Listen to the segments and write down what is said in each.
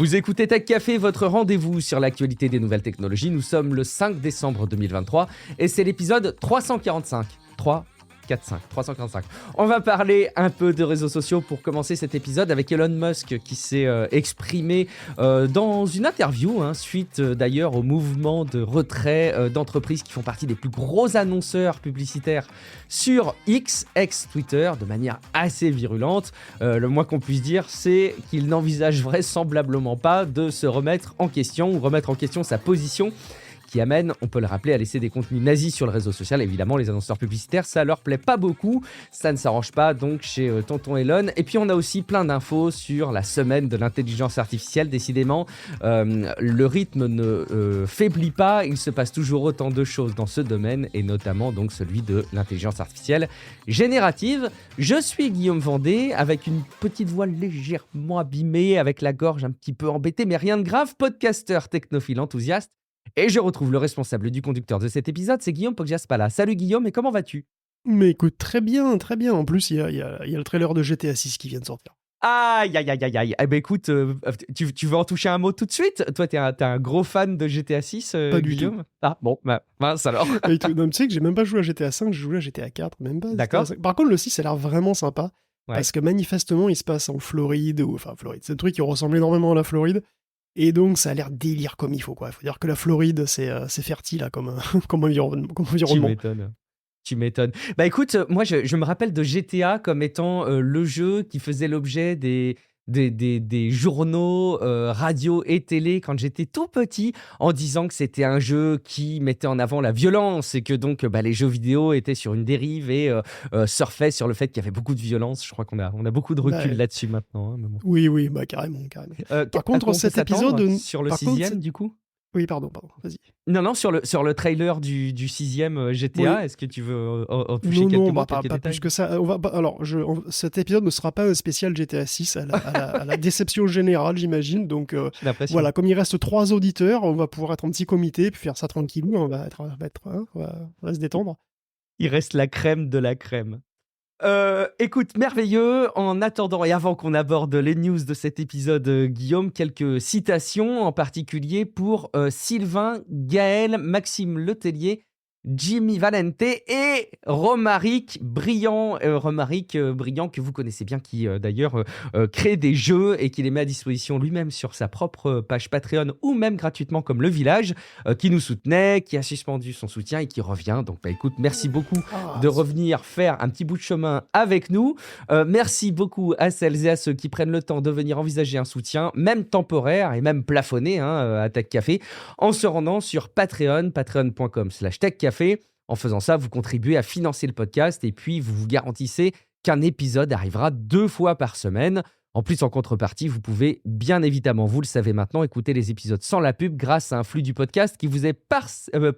Vous écoutez Tech Café, votre rendez-vous sur l'actualité des nouvelles technologies. Nous sommes le 5 décembre 2023 et c'est l'épisode 345. 345. On va parler un peu de réseaux sociaux pour commencer cet épisode avec Elon Musk qui s'est exprimé dans une interview, suite d'ailleurs au mouvement de retrait d'entreprises qui font partie des plus gros annonceurs publicitaires sur X, ex-Twitter, de manière assez virulente. Le moins qu'on puisse dire, c'est qu'il n'envisage vraisemblablement pas de se remettre en question ou remettre en question sa position qui amène, on peut le rappeler, à laisser des contenus nazis sur le réseau social. Évidemment, les annonceurs publicitaires, ça leur plaît pas beaucoup. Ça ne s'arrange pas donc chez Tonton Elon. Et puis, on a aussi plein d'infos sur la semaine de l'intelligence artificielle. Décidément, le rythme ne faiblit pas. Il se passe toujours autant de choses dans ce domaine et notamment donc celui de l'intelligence artificielle générative. Je suis Guillaume Vendée avec une petite voix légèrement abîmée, avec la gorge un petit peu embêtée, mais rien de grave. Podcasteur, technophile, enthousiaste. Et je retrouve le responsable du conducteur de cet épisode, c'est Guillaume Poggiaspala. Salut Guillaume, et comment vas-tu ? Mais écoute, très bien, très bien. En plus, il y a le trailer de GTA 6 qui vient de sortir. Aïe. Eh ben écoute, tu veux en toucher un mot tout de suite ? Toi, t'es un gros fan de GTA 6, Pas du Guillaume ? tout. Ah bon, mince alors. Et non, tu sais que j'ai même pas joué à GTA 5, j'ai joué à GTA 4, même pas. D'accord. Par contre, le 6 a l'air vraiment sympa, Ouais. parce que manifestement, il se passe en Floride, Floride, c'est un truc qui ressemble énormément à la Floride, et donc ça a l'air délire comme il faut, quoi. Il faut dire que la Floride, c'est fertile, là, comme environnement. Tu m'étonnes. Bah écoute, moi je me rappelle de GTA comme étant le jeu qui faisait l'objet des journaux, radio et télé quand j'étais tout petit, en disant que c'était un jeu qui mettait en avant la violence et que donc les jeux vidéo étaient sur une dérive et surfaient sur le fait qu'il y avait beaucoup de violence. Je crois qu'on a beaucoup de recul là-dessus maintenant. Mais bon. Oui, bah carrément. Par contre, cet épisode... Sur le sixième, du coup ? Oui, pardon, vas-y. Non, sur le trailer du sixième GTA, oui. Est-ce que tu veux en toucher quelques mots, quelques détails ? Pas plus que ça. Cet épisode ne sera pas un spécial GTA 6 à la déception générale, j'imagine. Donc voilà, comme il reste 3 auditeurs, on va pouvoir être en petit comité, puis faire ça tranquillou, on va se détendre. Il reste la crème de la crème. Écoute, merveilleux. En attendant et avant qu'on aborde les news de cet épisode, Guillaume, quelques citations, en particulier pour Sylvain, Gaël, Maxime Letellier, Jimmy Valente et Romaric Brillant. Romaric Brillant que vous connaissez bien, qui d'ailleurs crée des jeux et qui les met à disposition lui-même sur sa propre page Patreon ou même gratuitement comme Le Village, qui nous soutenait, qui a suspendu son soutien et qui revient. Donc écoute, merci beaucoup de revenir faire un petit bout de chemin avec nous. Merci beaucoup à celles et à ceux qui prennent le temps de venir envisager un soutien, même temporaire et même plafonné à Tech Café, en se rendant sur Patreon, patreon.com/techcafé. En faisant ça, vous contribuez à financer le podcast et puis vous vous garantissez qu'un épisode arrivera 2 fois par semaine. En plus, en contrepartie, vous pouvez bien évidemment, vous le savez maintenant, écouter les épisodes sans la pub grâce à un flux du podcast qui vous est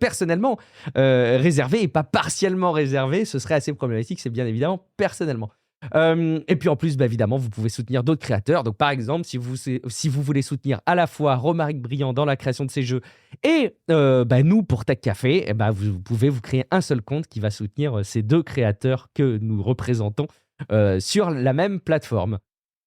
personnellement réservé et pas partiellement réservé. Ce serait assez problématique, c'est bien évidemment personnellement. Et puis en plus, évidemment, vous pouvez soutenir d'autres créateurs. Donc par exemple, si vous voulez soutenir à la fois Romaric Brillant dans la création de ces jeux et nous pour Tech Café, vous pouvez vous créer un seul compte qui va soutenir ces 2 créateurs que nous représentons sur la même plateforme.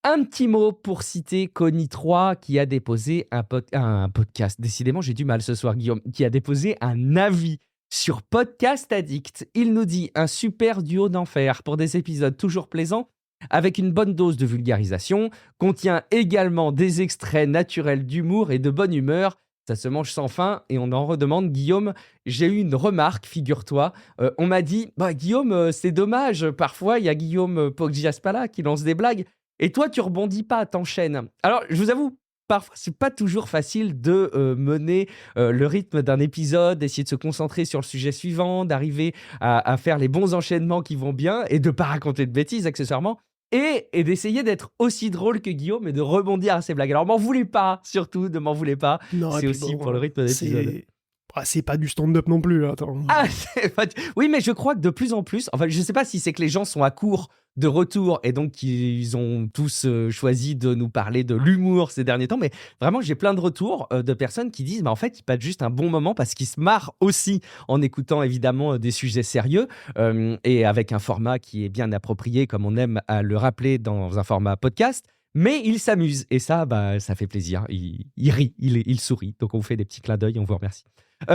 Un petit mot pour citer Kony 3 qui a déposé un podcast. Décidément, j'ai du mal ce soir, Guillaume, qui a déposé un avis sur Podcast Addict. Il nous dit un super duo d'enfer pour des épisodes toujours plaisants avec une bonne dose de vulgarisation, contient également des extraits naturels d'humour et de bonne humeur. Ça se mange sans fin et on en redemande. Guillaume, j'ai eu une remarque, figure-toi. On m'a dit, Guillaume, c'est dommage, parfois il y a Guillaume Poggiaspala qui lance des blagues et toi tu rebondis pas, t'enchaînes. Alors je vous avoue, parfois, c'est pas toujours facile de mener le rythme d'un épisode, d'essayer de se concentrer sur le sujet suivant, d'arriver à faire les bons enchaînements qui vont bien et de pas raconter de bêtises accessoirement et d'essayer d'être aussi drôle que Guillaume et de rebondir à ses blagues. Alors, m'en voulez pas, surtout, ne m'en voulez pas. Non, c'est aussi pour le rythme d'épisode. C'est pas du stand-up non plus, attends. Oui, mais je crois que de plus en plus, enfin, je sais pas si c'est que les gens sont à court de retour et donc ils ont tous choisi de nous parler de l'humour ces derniers temps, mais vraiment j'ai plein de retours de personnes qui disent en fait ils passent juste un bon moment parce qu'ils se marrent aussi en écoutant évidemment des sujets sérieux et avec un format qui est bien approprié comme on aime à le rappeler dans un format podcast. Mais il s'amuse et ça, ça fait plaisir. Il rit, il sourit. Donc on vous fait des petits clins d'œil, on vous remercie.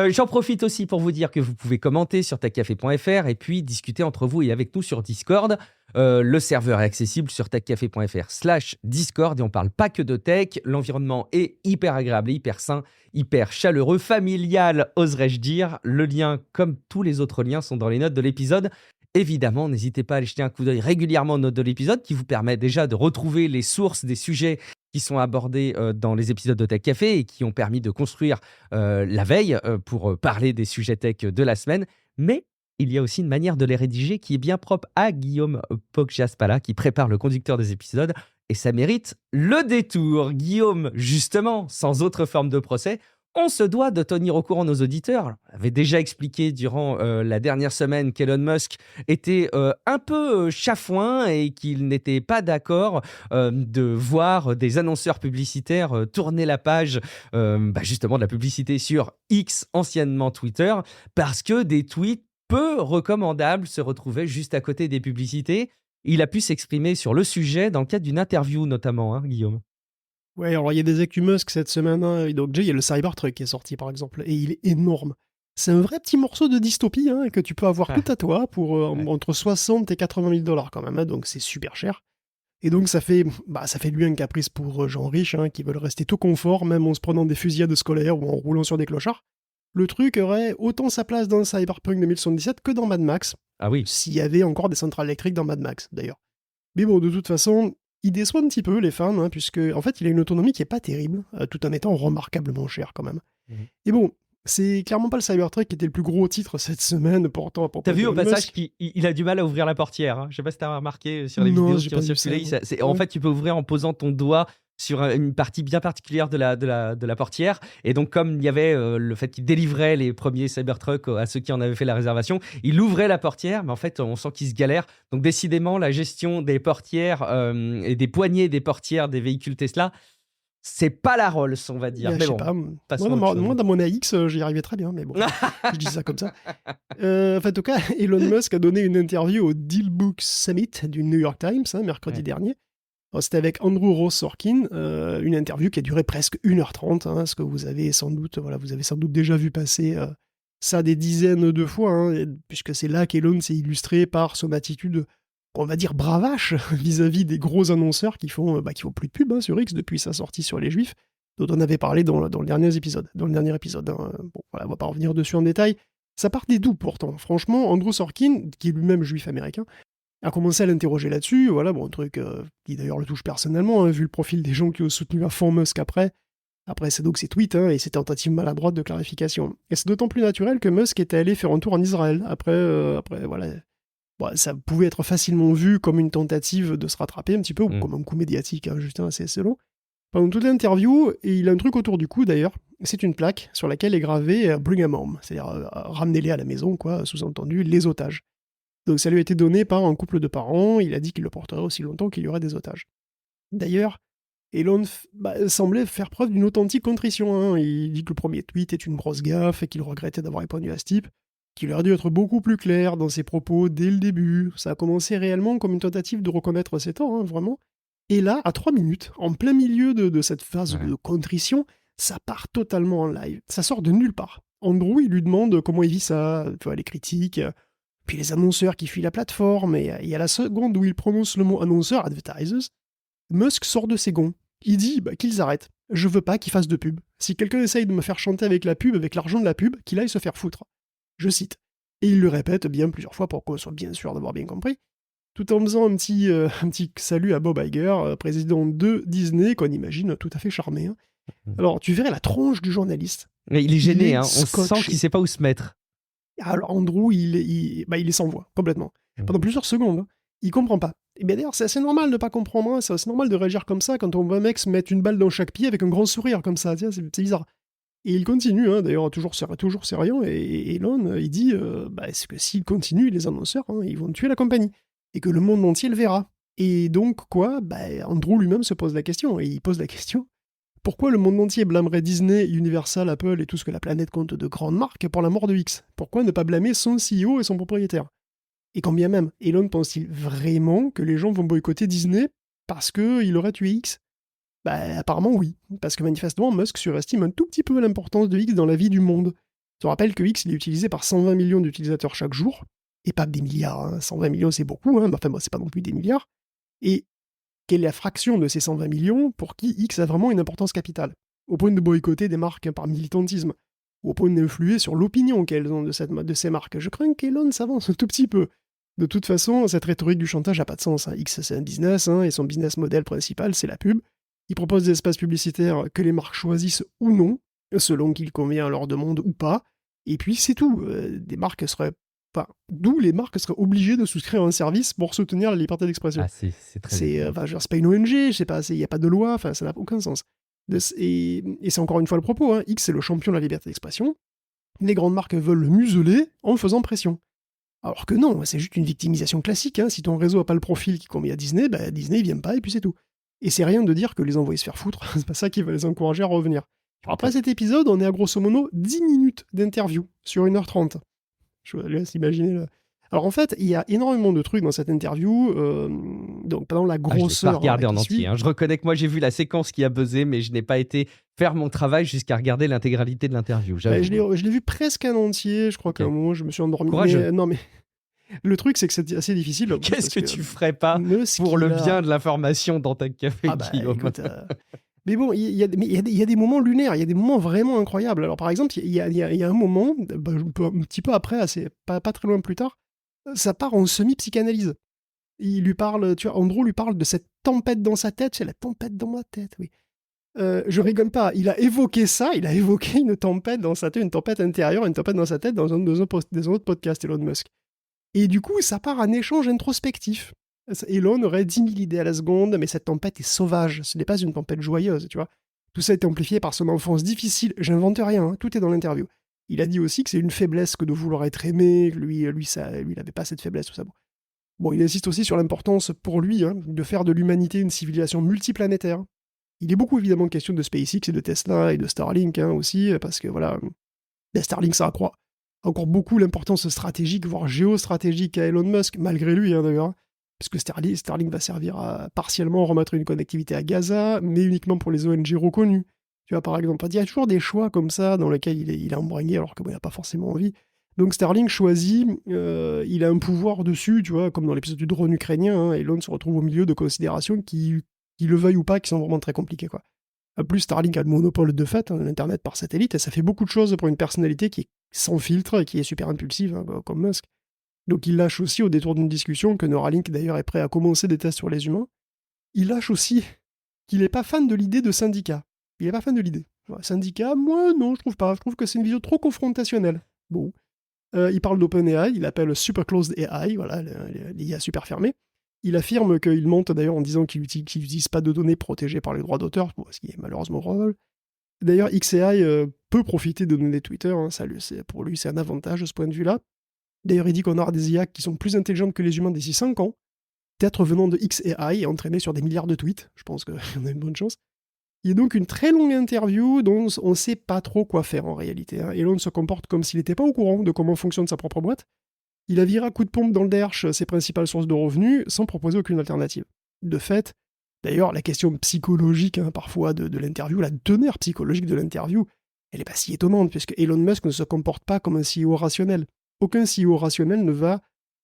J'en profite aussi pour vous dire que vous pouvez commenter sur techcafé.fr et puis discuter entre vous et avec nous sur Discord. Le serveur est accessible sur techcafé.fr/Discord et on parle pas que de tech. L'environnement est hyper agréable, hyper sain, hyper chaleureux, familial, oserais-je dire. Le lien, comme tous les autres liens, sont dans les notes de l'épisode. Évidemment, n'hésitez pas à aller jeter un coup d'œil régulièrement aux notes de l'épisode qui vous permet déjà de retrouver les sources des sujets qui sont abordés dans les épisodes de Tech Café et qui ont permis de construire la veille pour parler des sujets tech de la semaine. Mais il y a aussi une manière de les rédiger qui est bien propre à Guillaume Poggiaspala qui prépare le conducteur des épisodes et ça mérite le détour. Guillaume, justement, sans autre forme de procès, on se doit de tenir au courant nos auditeurs. On avait déjà expliqué durant la dernière semaine qu'Elon Musk était un peu chafouin et qu'il n'était pas d'accord de voir des annonceurs publicitaires tourner la page justement de la publicité sur X, anciennement Twitter, parce que des tweets peu recommandables se retrouvaient juste à côté des publicités. Il a pu s'exprimer sur le sujet dans le cadre d'une interview notamment, Guillaume. Ouais, alors il y a des actus Musk cette semaine, hein, et donc déjà il y a le Cybertruck qui est sorti par exemple, et il est énorme. C'est un vrai petit morceau de dystopie que tu peux avoir tout à toi pour entre 60 et 80 000 $ quand même, donc c'est super cher. Et donc ça fait de lui un caprice pour gens riches qui veulent rester tout confort, même en se prenant des fusillades scolaires ou en roulant sur des clochards. Le truc aurait autant sa place dans Cyberpunk 2077 que dans Mad Max. Ah oui. S'il y avait encore des centrales électriques dans Mad Max, d'ailleurs. Mais bon, de toute façon, il déçoit un petit peu les fans, puisque en fait, il a une autonomie qui est pas terrible, tout en étant remarquablement cher quand même. Et bon, c'est clairement pas le Cybertruck qui était le plus gros titre cette semaine, pourtant. T'as vu au passage qu'il a du mal à ouvrir la portière. Je sais pas si t'as remarqué sur les vidéos qui ont circulé. En fait, tu peux ouvrir en posant ton doigt sur une partie bien particulière de la portière. Et donc, comme il y avait le fait qu'il délivrait les premiers Cybertruck à ceux qui en avaient fait la réservation, il ouvrait la portière, mais en fait, on sent qu'il se galère. Donc, décidément, la gestion des portières et des poignées des portières des véhicules Tesla, c'est pas la Rolls, on va dire. Mais bon, moi, dans mon AX, j'y arrivais très bien, mais bon, je dis ça comme ça. En tout cas, Elon Musk a donné une interview au Deal Book Summit du New York Times, mercredi dernier. C'était avec Andrew Ross Sorkin, une interview qui a duré presque 1h30, ce que vous avez sans doute déjà vu passer ça des dizaines de fois, puisque c'est là qu'Elon s'est illustré par son attitude, on va dire bravache, vis-à-vis des gros annonceurs qui font plus de pub sur X depuis sa sortie sur les Juifs, dont on avait parlé dans le dernier épisode. Bon, voilà, on va pas revenir dessus en détail. Ça partait d'où pourtant? Franchement, Andrew Sorkin, qui est lui-même juif américain, a commencé à l'interroger là-dessus, un truc qui d'ailleurs le touche personnellement, vu le profil des gens qui ont soutenu à fond Musk après c'est donc ses tweets et ses tentatives maladroites de clarification. Et c'est d'autant plus naturel que Musk était allé faire un tour en Israël, ça pouvait être facilement vu comme une tentative de se rattraper un petit peu, ou comme un coup médiatique, Justin, c'est assez long. Pendant toute l'interview, et il a un truc autour du cou d'ailleurs, c'est une plaque sur laquelle est gravé « Bring 'em home », c'est-à-dire ramenez-les à la maison, sous-entendu, les otages. Donc ça lui a été donné par un couple de parents, il a dit qu'il le porterait aussi longtemps qu'il y aurait des otages. D'ailleurs, Elon semblait faire preuve d'une authentique contrition. Il dit que le premier tweet est une grosse gaffe et qu'il regrettait d'avoir répondu à ce type, qu'il aurait dû être beaucoup plus clair dans ses propos dès le début. Ça a commencé réellement comme une tentative de reconnaître ses torts, vraiment. Et là, à 3 minutes, en plein milieu de cette phase de contrition, ça part totalement en live. Ça sort de nulle part. Andrew, il lui demande comment il vit ça, les critiques, puis les annonceurs qui fuient la plateforme, et à la seconde où il prononce le mot annonceur, advertisers, Musk sort de ses gonds. Il dit qu'ils arrêtent. Je veux pas qu'ils fassent de pub. Si quelqu'un essaye de me faire chanter avec la pub, avec l'argent de la pub, qu'il aille se faire foutre. Je cite. Et il le répète bien plusieurs fois pour qu'on soit bien sûr d'avoir bien compris, tout en faisant un petit salut à Bob Iger, président de Disney, qu'on imagine tout à fait charmé. Alors, tu verrais la tronche du journaliste. Mais il est gêné, on sent qu'il sait pas où se mettre. Alors Andrew, il est sans voix, complètement. Pendant plusieurs secondes, il comprend pas. Et bien d'ailleurs, c'est assez normal de pas comprendre, c'est normal de réagir comme ça quand on voit un mec se mettre une balle dans chaque pied avec un grand sourire comme ça, c'est bizarre. Et il continue, d'ailleurs, toujours sérieux, et Elon, il dit c'est que s'il continue, les annonceurs, ils vont tuer la compagnie, et que le monde entier le verra. Et donc, Andrew lui-même se pose la question, et il pose la question, pourquoi le monde entier blâmerait Disney, Universal, Apple et tout ce que la planète compte de grandes marques pour la mort de X? Pourquoi ne pas blâmer son CEO et son propriétaire? Et quand bien même, Elon pense-t-il vraiment que les gens vont boycotter Disney parce qu'il aurait tué X? Bah, apparemment oui, parce que manifestement, Musk surestime un tout petit peu l'importance de X dans la vie du monde. Je te rappelle que X, il est utilisé par 120 millions d'utilisateurs chaque jour, et pas des milliards, hein. 120 millions c'est beaucoup, hein, mais enfin, c'est pas non plus des milliards. Et quelle est la fraction de ces 120 millions pour qui X a vraiment une importance capitale, au point de boycotter des marques par militantisme, ou au point d'influer sur l'opinion qu'elles ont de ces marques? Je crains qu'Elon s'avance un tout petit peu. De toute façon, cette rhétorique du chantage n'a pas de sens. Hein. X, c'est un business, hein, et son business model principal, c'est la pub. Il propose des espaces publicitaires que les marques choisissent ou non, selon qu'il convient à leur demande ou pas. Et puis c'est tout. D'où les marques seraient obligées de souscrire à un service pour soutenir la liberté d'expression. Ah, c'est très c'est pas une ONG, il n'y a pas de loi, ça n'a aucun sens. Et c'est encore une fois le propos. Hein. X, c'est le champion de la liberté d'expression. Les grandes marques veulent le museler en faisant pression. Alors que non, c'est juste une victimisation classique. Hein. Si ton réseau n'a pas le profil qui convient à Disney, bah Disney ne vient pas et puis c'est tout. Et c'est rien de dire que les envoyer se faire foutre, c'est pas ça qui va les encourager à revenir. Après cet épisode, on est à grosso modo 10 minutes d'interview sur 1h30. Je vous laisse imaginer. Alors en fait, il y a énormément de trucs dans cette interview. Donc pendant la grosseur. Je n'ai pas regardé en entier. Hein. Je reconnais que moi j'ai vu la séquence qui a buzzé, mais je n'ai pas été faire mon travail jusqu'à regarder l'intégralité de l'interview. Je l'ai vu presque en entier. Je crois qu'à un moment je me suis endormi. Non mais le truc c'est que c'est assez difficile. Qu'est-ce que tu ferais pas pour le bien de l'information dans ta café, Guillaume? Écoute, mais bon, il y a des moments lunaires, il y a des moments vraiment incroyables. Alors par exemple, il y a un moment, un petit peu après, pas très loin plus tard, ça part en semi-psychanalyse. Il lui parle, tu vois, Andrew lui parle de cette tempête dans sa tête, c'est la tempête dans ma tête, oui. Je rigole pas, il a évoqué une tempête dans sa tête, une tempête intérieure, une tempête dans sa tête dans un autre podcast, Elon Musk. Et du coup, ça part un échange introspectif. Elon aurait 10 000 idées à la seconde, mais cette tempête est sauvage, ce n'est pas une tempête joyeuse, tu vois. Tout ça est amplifié par son enfance difficile, j'invente rien, hein, tout est dans l'interview. Il a dit aussi que c'est une faiblesse que de vouloir être aimé, lui il n'avait pas cette faiblesse, tout ça. Bon, il insiste aussi sur l'importance pour lui de faire de l'humanité une civilisation multiplanétaire. Il est beaucoup évidemment question de SpaceX et de Tesla et de Starlink aussi, parce que voilà, Starlink ça accroît encore beaucoup l'importance stratégique, voire géostratégique à Elon Musk, malgré lui d'ailleurs, puisque Starlink va servir à partiellement remettre une connectivité à Gaza, mais uniquement pour les ONG reconnues. Tu vois, par exemple, il y a toujours des choix comme ça dans lesquels il est embringué alors qu'il n'a pas forcément envie. Donc Starlink choisit, il a un pouvoir dessus, tu vois, comme dans l'épisode du drone ukrainien, Elon se retrouve au milieu de considérations qui le veuillent ou pas, qui sont vraiment très compliquées, quoi. En plus, Starlink a le monopole de fait, l'Internet par satellite, et ça fait beaucoup de choses pour une personnalité qui est sans filtre et qui est super impulsive, comme Musk. Donc il lâche aussi, au détour d'une discussion, que Neuralink d'ailleurs est prêt à commencer des tests sur les humains, il lâche aussi qu'il n'est pas fan de l'idée de syndicat. Il n'est pas fan de l'idée. Syndicat, moi non, je trouve pas. Je trouve que c'est une vision trop confrontationnelle. Bon. Il parle d'OpenAI, il appelle Super Closed AI, voilà, l'IA super fermée. Il affirme qu'il monte d'ailleurs en disant qu'il n'utilise pas de données protégées par les droits d'auteur, ce qui est malheureusement probable. D'ailleurs, XAI peut profiter de données Twitter, pour lui c'est un avantage de ce point de vue-là. D'ailleurs, il dit qu'on aura des IA qui sont plus intelligentes que les humains d'ici 5 ans, peut-être venant de XAI et entraînées sur des milliards de tweets, je pense qu'on a une bonne chance. Il y a donc une très longue interview dont on ne sait pas trop quoi faire en réalité. Elon se comporte comme s'il n'était pas au courant de comment fonctionne sa propre boîte. Il a viré à coup de pompe dans le derche ses principales sources de revenus sans proposer aucune alternative. De fait, d'ailleurs, la question psychologique parfois de l'interview, la teneur psychologique de l'interview, elle n'est pas si étonnante puisque Elon Musk ne se comporte pas comme un CEO rationnel. Aucun CEO rationnel ne va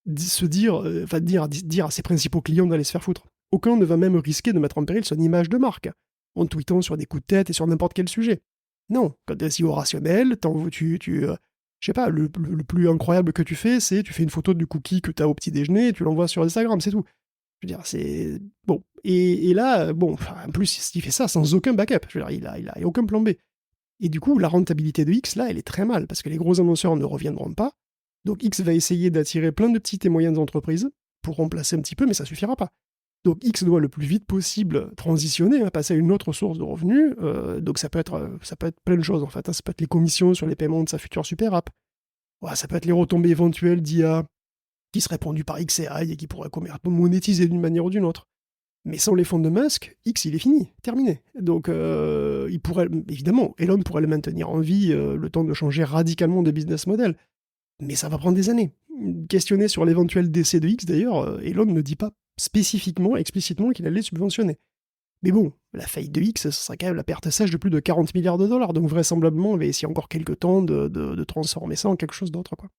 dire à ses principaux clients d'aller se faire foutre. Aucun ne va même risquer de mettre en péril son image de marque, en tweetant sur des coups de tête et sur n'importe quel sujet. Non, quand tu es CEO rationnel, je sais pas, le plus incroyable que tu fais, c'est tu fais une photo du cookie que tu as au petit déjeuner et tu l'envoies sur Instagram, c'est tout. Je veux dire, c'est... Bon. Et là, en plus, il fait ça sans aucun backup. Je veux dire, il a aucun plan B. Et du coup, la rentabilité de X, là, elle est très mal, parce que les gros annonceurs ne reviendront pas. Donc X va essayer d'attirer plein de petites et moyennes entreprises pour remplacer un petit peu, mais ça suffira pas. Donc X doit le plus vite possible transitionner, passer à une autre source de revenus. Donc ça peut être plein de choses en fait. Ça peut être les commissions sur les paiements de sa future super app. Ouais, ça peut être les retombées éventuelles d'IA qui seraient pondues par XAI et qui pourraient monétiser d'une manière ou d'une autre. Mais sans les fonds de Musk, X il est fini, terminé. Donc évidemment, Elon pourrait le maintenir en vie le temps de changer radicalement de business model. Mais ça va prendre des années. Questionné sur l'éventuel décès de X d'ailleurs, Elon ne dit pas spécifiquement, explicitement qu'il allait subventionner. Mais bon, la faillite de X, ce serait quand même la perte sèche de plus de 40 milliards de dollars, donc vraisemblablement, il va essayer encore quelques temps de transformer ça en quelque chose d'autre, quoi.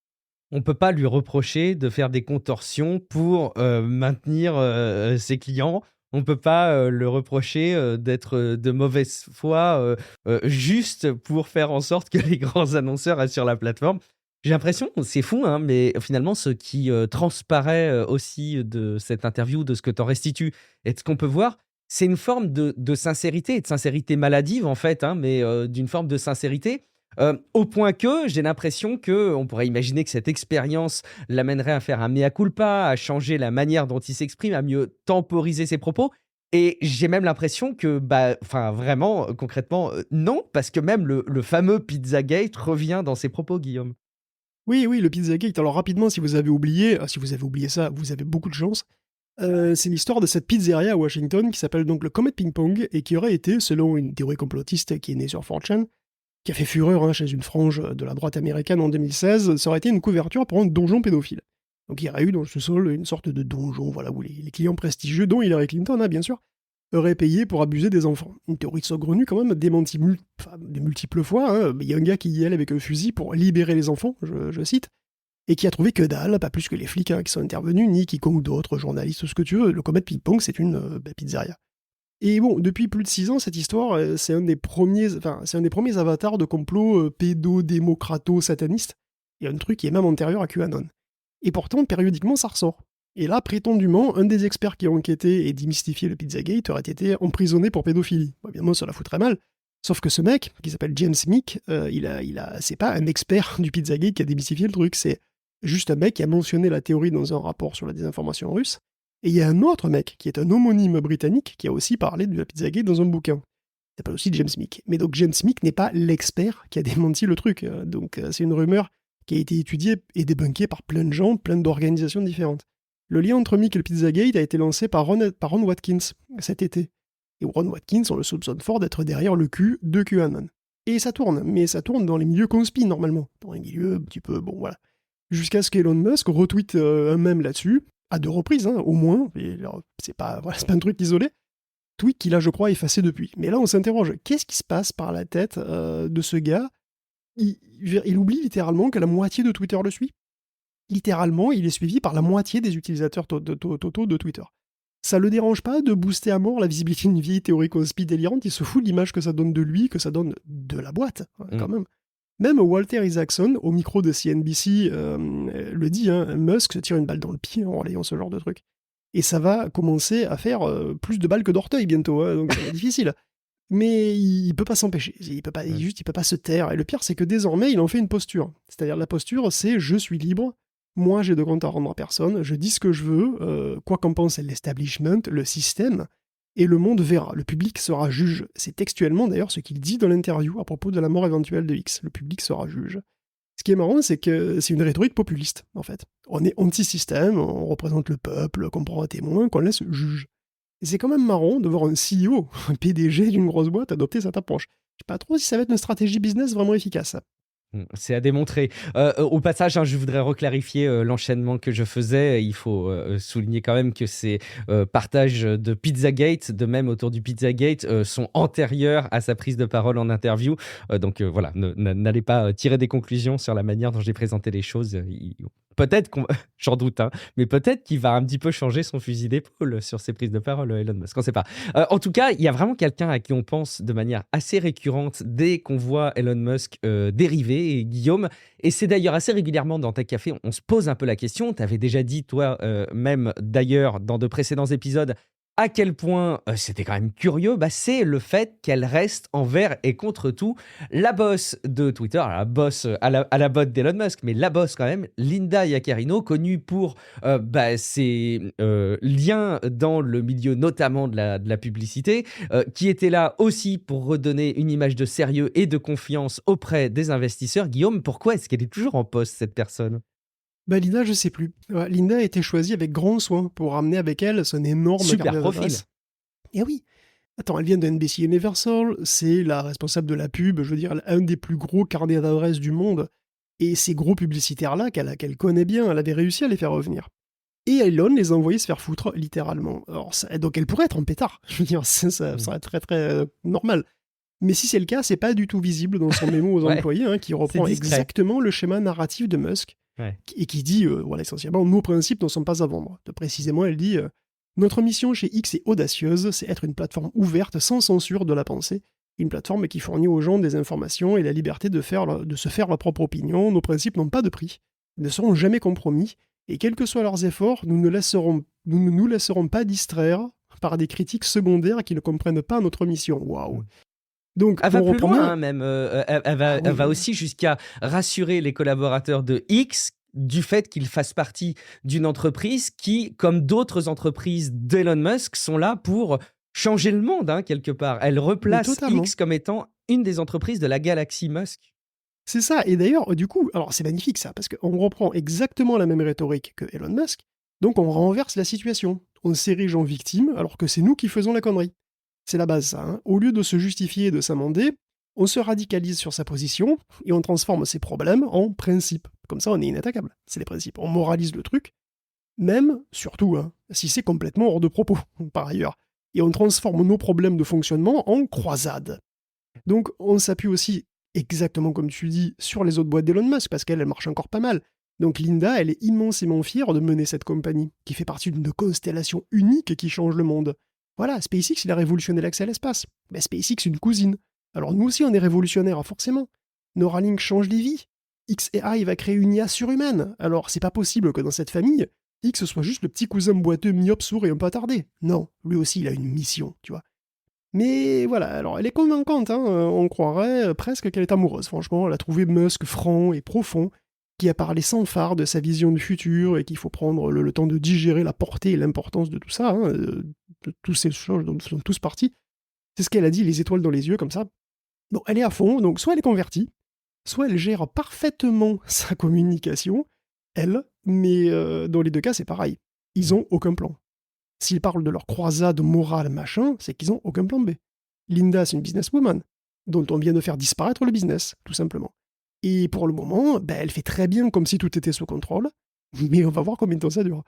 On peut pas lui reprocher de faire des contorsions pour maintenir ses clients. On peut pas le reprocher d'être de mauvaise foi juste pour faire en sorte que les grands annonceurs restent sur la plateforme. J'ai l'impression, c'est fou, hein, mais finalement, ce qui transparaît aussi de cette interview, de ce que tu en restitues et de ce qu'on peut voir, c'est une forme de sincérité, et de sincérité maladive en fait, hein, mais d'une forme de sincérité. Au point que j'ai l'impression qu'on pourrait imaginer que cette expérience l'amènerait à faire un mea culpa, à changer la manière dont il s'exprime, à mieux temporiser ses propos. Et j'ai même l'impression que, bah, enfin, vraiment, concrètement, non, parce que même le fameux Pizzagate revient dans ses propos, Guillaume. Oui, oui, le Pizzagate. Alors rapidement, si vous avez oublié ça, vous avez beaucoup de chance. C'est l'histoire de cette pizzeria à Washington qui s'appelle donc le Comet Ping Pong et qui aurait été, selon une théorie complotiste qui est née sur 4chan, qui a fait fureur chez une frange de la droite américaine en 2016, ça aurait été une couverture pour un donjon pédophile. Donc il y aurait eu dans le sous-sol une sorte de donjon, voilà, où les clients prestigieux, dont Hillary Clinton, bien sûr, auraient payé pour abuser des enfants. Une théorie saugrenue quand même, démentie de multiples fois. Il y a un gars qui y allait avec un fusil pour libérer les enfants, je cite, et qui a trouvé que dalle, pas plus que les flics qui sont intervenus, ni quiconque d'autre, journalistes, ce que tu veux. Le Comet Ping Pong, c'est une pizzeria. Et bon, depuis plus de 6 ans, cette histoire, c'est un des premiers avatars de complot pédo-démocrato-sataniste. Il y a un truc qui est même antérieur à QAnon. Et pourtant, périodiquement, ça ressort. Et là, prétendument, un des experts qui a enquêté et démystifié le Pizzagate aurait été emprisonné pour pédophilie. Bon, évidemment, ça la foutrait mal. Sauf que ce mec, qui s'appelle James Meek, c'est pas un expert du Pizzagate qui a démystifié le truc, c'est juste un mec qui a mentionné la théorie dans un rapport sur la désinformation russe. Et il y a un autre mec, qui est un homonyme britannique, qui a aussi parlé de la Pizzagate dans un bouquin. Il s'appelle aussi James Meek. Mais donc James Meek n'est pas l'expert qui a démenti le truc. Donc c'est une rumeur qui a été étudiée et débunkée par plein de gens, plein d'organisations différentes. Le lien entre Meek et le Pizzagate a été lancé par Ron Watkins cet été. Et Ron Watkins, on le soupçonne fort d'être derrière le cul de QAnon. Et ça tourne, mais ça tourne dans les milieux conspi normalement. Dans les milieux un petit peu, bon voilà. Jusqu'à ce qu'Elon Musk retweete un mème là-dessus, à 2 reprises, au moins, et alors, c'est pas un truc isolé, tweet qu'il a, je crois, effacé depuis. Mais là, on s'interroge, qu'est-ce qui se passe par la tête de ce gars? Il oublie littéralement que la moitié de Twitter le suit. Littéralement, il est suivi par la moitié des utilisateurs totaux de Twitter. Ça le dérange pas de booster à mort la visibilité d'une vieille théorie conspi délirante, il se fout de l'image que ça donne de lui, que ça donne de la boîte, quand même. Même Walter Isaacson, au micro de CNBC, le dit, Musk se tire une balle dans le pied en relayant ce genre de truc. Et ça va commencer à faire plus de balles que d'orteils bientôt, donc c'est difficile. Mais il peut pas s'empêcher, il peut pas se taire. Et le pire, c'est que désormais, il en fait une posture. C'est-à-dire la posture, c'est « je suis libre ». Moi, j'ai de compte à rendre à personne, je dis ce que je veux, quoi qu'en pense l'establishment, le système, et le monde verra, le public sera juge. C'est textuellement d'ailleurs ce qu'il dit dans l'interview à propos de la mort éventuelle de X, le public sera juge. Ce qui est marrant, c'est que c'est une rhétorique populiste, en fait. On est anti-système, on représente le peuple, qu'on prend un témoin, qu'on laisse juge. Et c'est quand même marrant de voir un CEO, un PDG d'une grosse boîte adopter cette approche. Je sais pas trop si ça va être une stratégie business vraiment efficace. C'est à démontrer. Au passage, je voudrais reclarifier l'enchaînement que je faisais. Il faut souligner quand même que ces partages de Pizzagate, de même autour du Pizzagate, sont antérieurs à sa prise de parole en interview. Donc voilà, n'allez pas tirer des conclusions sur la manière dont j'ai présenté les choses. Peut-être j'en doute, mais peut-être qu'il va un petit peu changer son fusil d'épaule sur ses prises de parole, Elon Musk. On ne sait pas. En tout cas, il y a vraiment quelqu'un à qui on pense de manière assez récurrente dès qu'on voit Elon Musk dériver, et Guillaume. Et c'est d'ailleurs assez régulièrement dans Tech Café, on se pose un peu la question. Tu avais déjà dit, toi, même d'ailleurs, dans de précédents épisodes, à quel point c'était quand même curieux, c'est le fait qu'elle reste envers et contre tout la boss de Twitter, la boss à la botte d'Elon Musk, mais la boss quand même, Linda Yaccarino, connue pour ses liens dans le milieu notamment de la publicité, qui était là aussi pour redonner une image de sérieux et de confiance auprès des investisseurs. Guillaume, pourquoi est-ce qu'elle est toujours en poste, cette personne ? Linda, je sais plus. Linda a été choisie avec grand soin pour ramener avec elle son énorme super profil. Et oui. Attends, elle vient de NBC Universal, c'est la responsable de la pub, je veux dire, un des plus gros carnets d'adresses du monde. Et ces gros publicitaires-là, qu'elle connaît bien, elle avait réussi à les faire revenir. Et Elon les a envoyés se faire foutre, littéralement. Alors, donc elle pourrait être en pétard. Je veux dire, ça serait très très normal. Mais si c'est le cas, c'est pas du tout visible dans son mémo aux employés, qui reprend exactement le schéma narratif de Musk, et qui dit, voilà, essentiellement, nos principes ne sont pas à vendre. Précisément, elle dit notre mission chez X est audacieuse, c'est être une plateforme ouverte, sans censure de la pensée, une plateforme qui fournit aux gens des informations et la liberté de se faire leur propre opinion. Nos principes n'ont pas de prix, ils ne seront jamais compromis, et quels que soient leurs efforts, nous ne nous laisserons pas distraire par des critiques secondaires qui ne comprennent pas notre mission. Waouh! Donc, elle va plus loin, même. Elle va aussi jusqu'à rassurer les collaborateurs de X du fait qu'ils fassent partie d'une entreprise qui, comme d'autres entreprises d'Elon Musk, sont là pour changer le monde, quelque part. Elle replace X comme étant une des entreprises de la galaxie Musk. C'est ça, et d'ailleurs, du coup, alors c'est magnifique ça, parce qu'on reprend exactement la même rhétorique que Elon Musk, donc on renverse la situation. On s'érige en victime, alors que c'est nous qui faisons la connerie. C'est la base, ça. Au lieu de se justifier et de s'amender, on se radicalise sur sa position et on transforme ses problèmes en principes. Comme ça, on est inattaquable. C'est les principes. On moralise le truc, même, surtout, si c'est complètement hors de propos, par ailleurs. Et on transforme nos problèmes de fonctionnement en croisade. Donc, on s'appuie aussi, exactement comme tu dis, sur les autres boîtes d'Elon Musk, parce qu'elle marche encore pas mal. Donc Linda, elle est immensément fière de mener cette compagnie, qui fait partie d'une constellation unique qui change le monde. Voilà, SpaceX, il a révolutionné l'accès à l'espace. Mais SpaceX, une cousine. Alors nous aussi, on est révolutionnaires, forcément. Neuralink change des vies. xAI va créer une IA surhumaine. Alors c'est pas possible que dans cette famille, X soit juste le petit cousin boiteux, myope, sourd et un peu attardé. Non, lui aussi, il a une mission, tu vois. Mais voilà, alors elle est convaincante, on croirait presque qu'elle est amoureuse, franchement. Elle a trouvé Musk franc et profond, qui a parlé sans phare de sa vision du futur et qu'il faut prendre le temps de digérer la portée et l'importance de tout ça, de toutes ces choses dont nous faisons tous partie. C'est ce qu'elle a dit, les étoiles dans les yeux, comme ça. Donc elle est à fond, donc soit elle est convertie, soit elle gère parfaitement sa communication, elle, mais dans les deux cas, c'est pareil. Ils ont aucun plan. S'ils parlent de leur croisade morale, machin, c'est qu'ils ont aucun plan B. Linda, c'est une businesswoman, dont on vient de faire disparaître le business, tout simplement. Et pour le moment, elle fait très bien comme si tout était sous contrôle, mais on va voir combien de temps ça dure.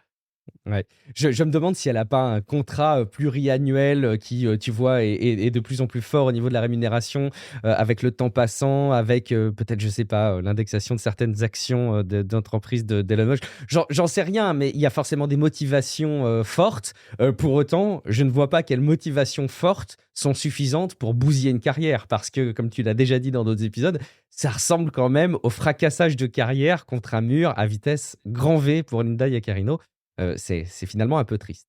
Ouais. Je me demande si elle n'a pas un contrat pluriannuel qui, tu vois, est de plus en plus fort au niveau de la rémunération, avec le temps passant, avec peut-être, je sais pas, l'indexation de certaines actions d'entreprises d'Elon Musk. J'en sais rien, mais il y a forcément des motivations fortes. Pour autant, je ne vois pas quelles motivations fortes sont suffisantes pour bousiller une carrière, parce que, comme tu l'as déjà dit dans d'autres épisodes, ça ressemble quand même au fracassage de carrière contre un mur à vitesse grand V pour Linda Yaccarino. C'est finalement un peu triste.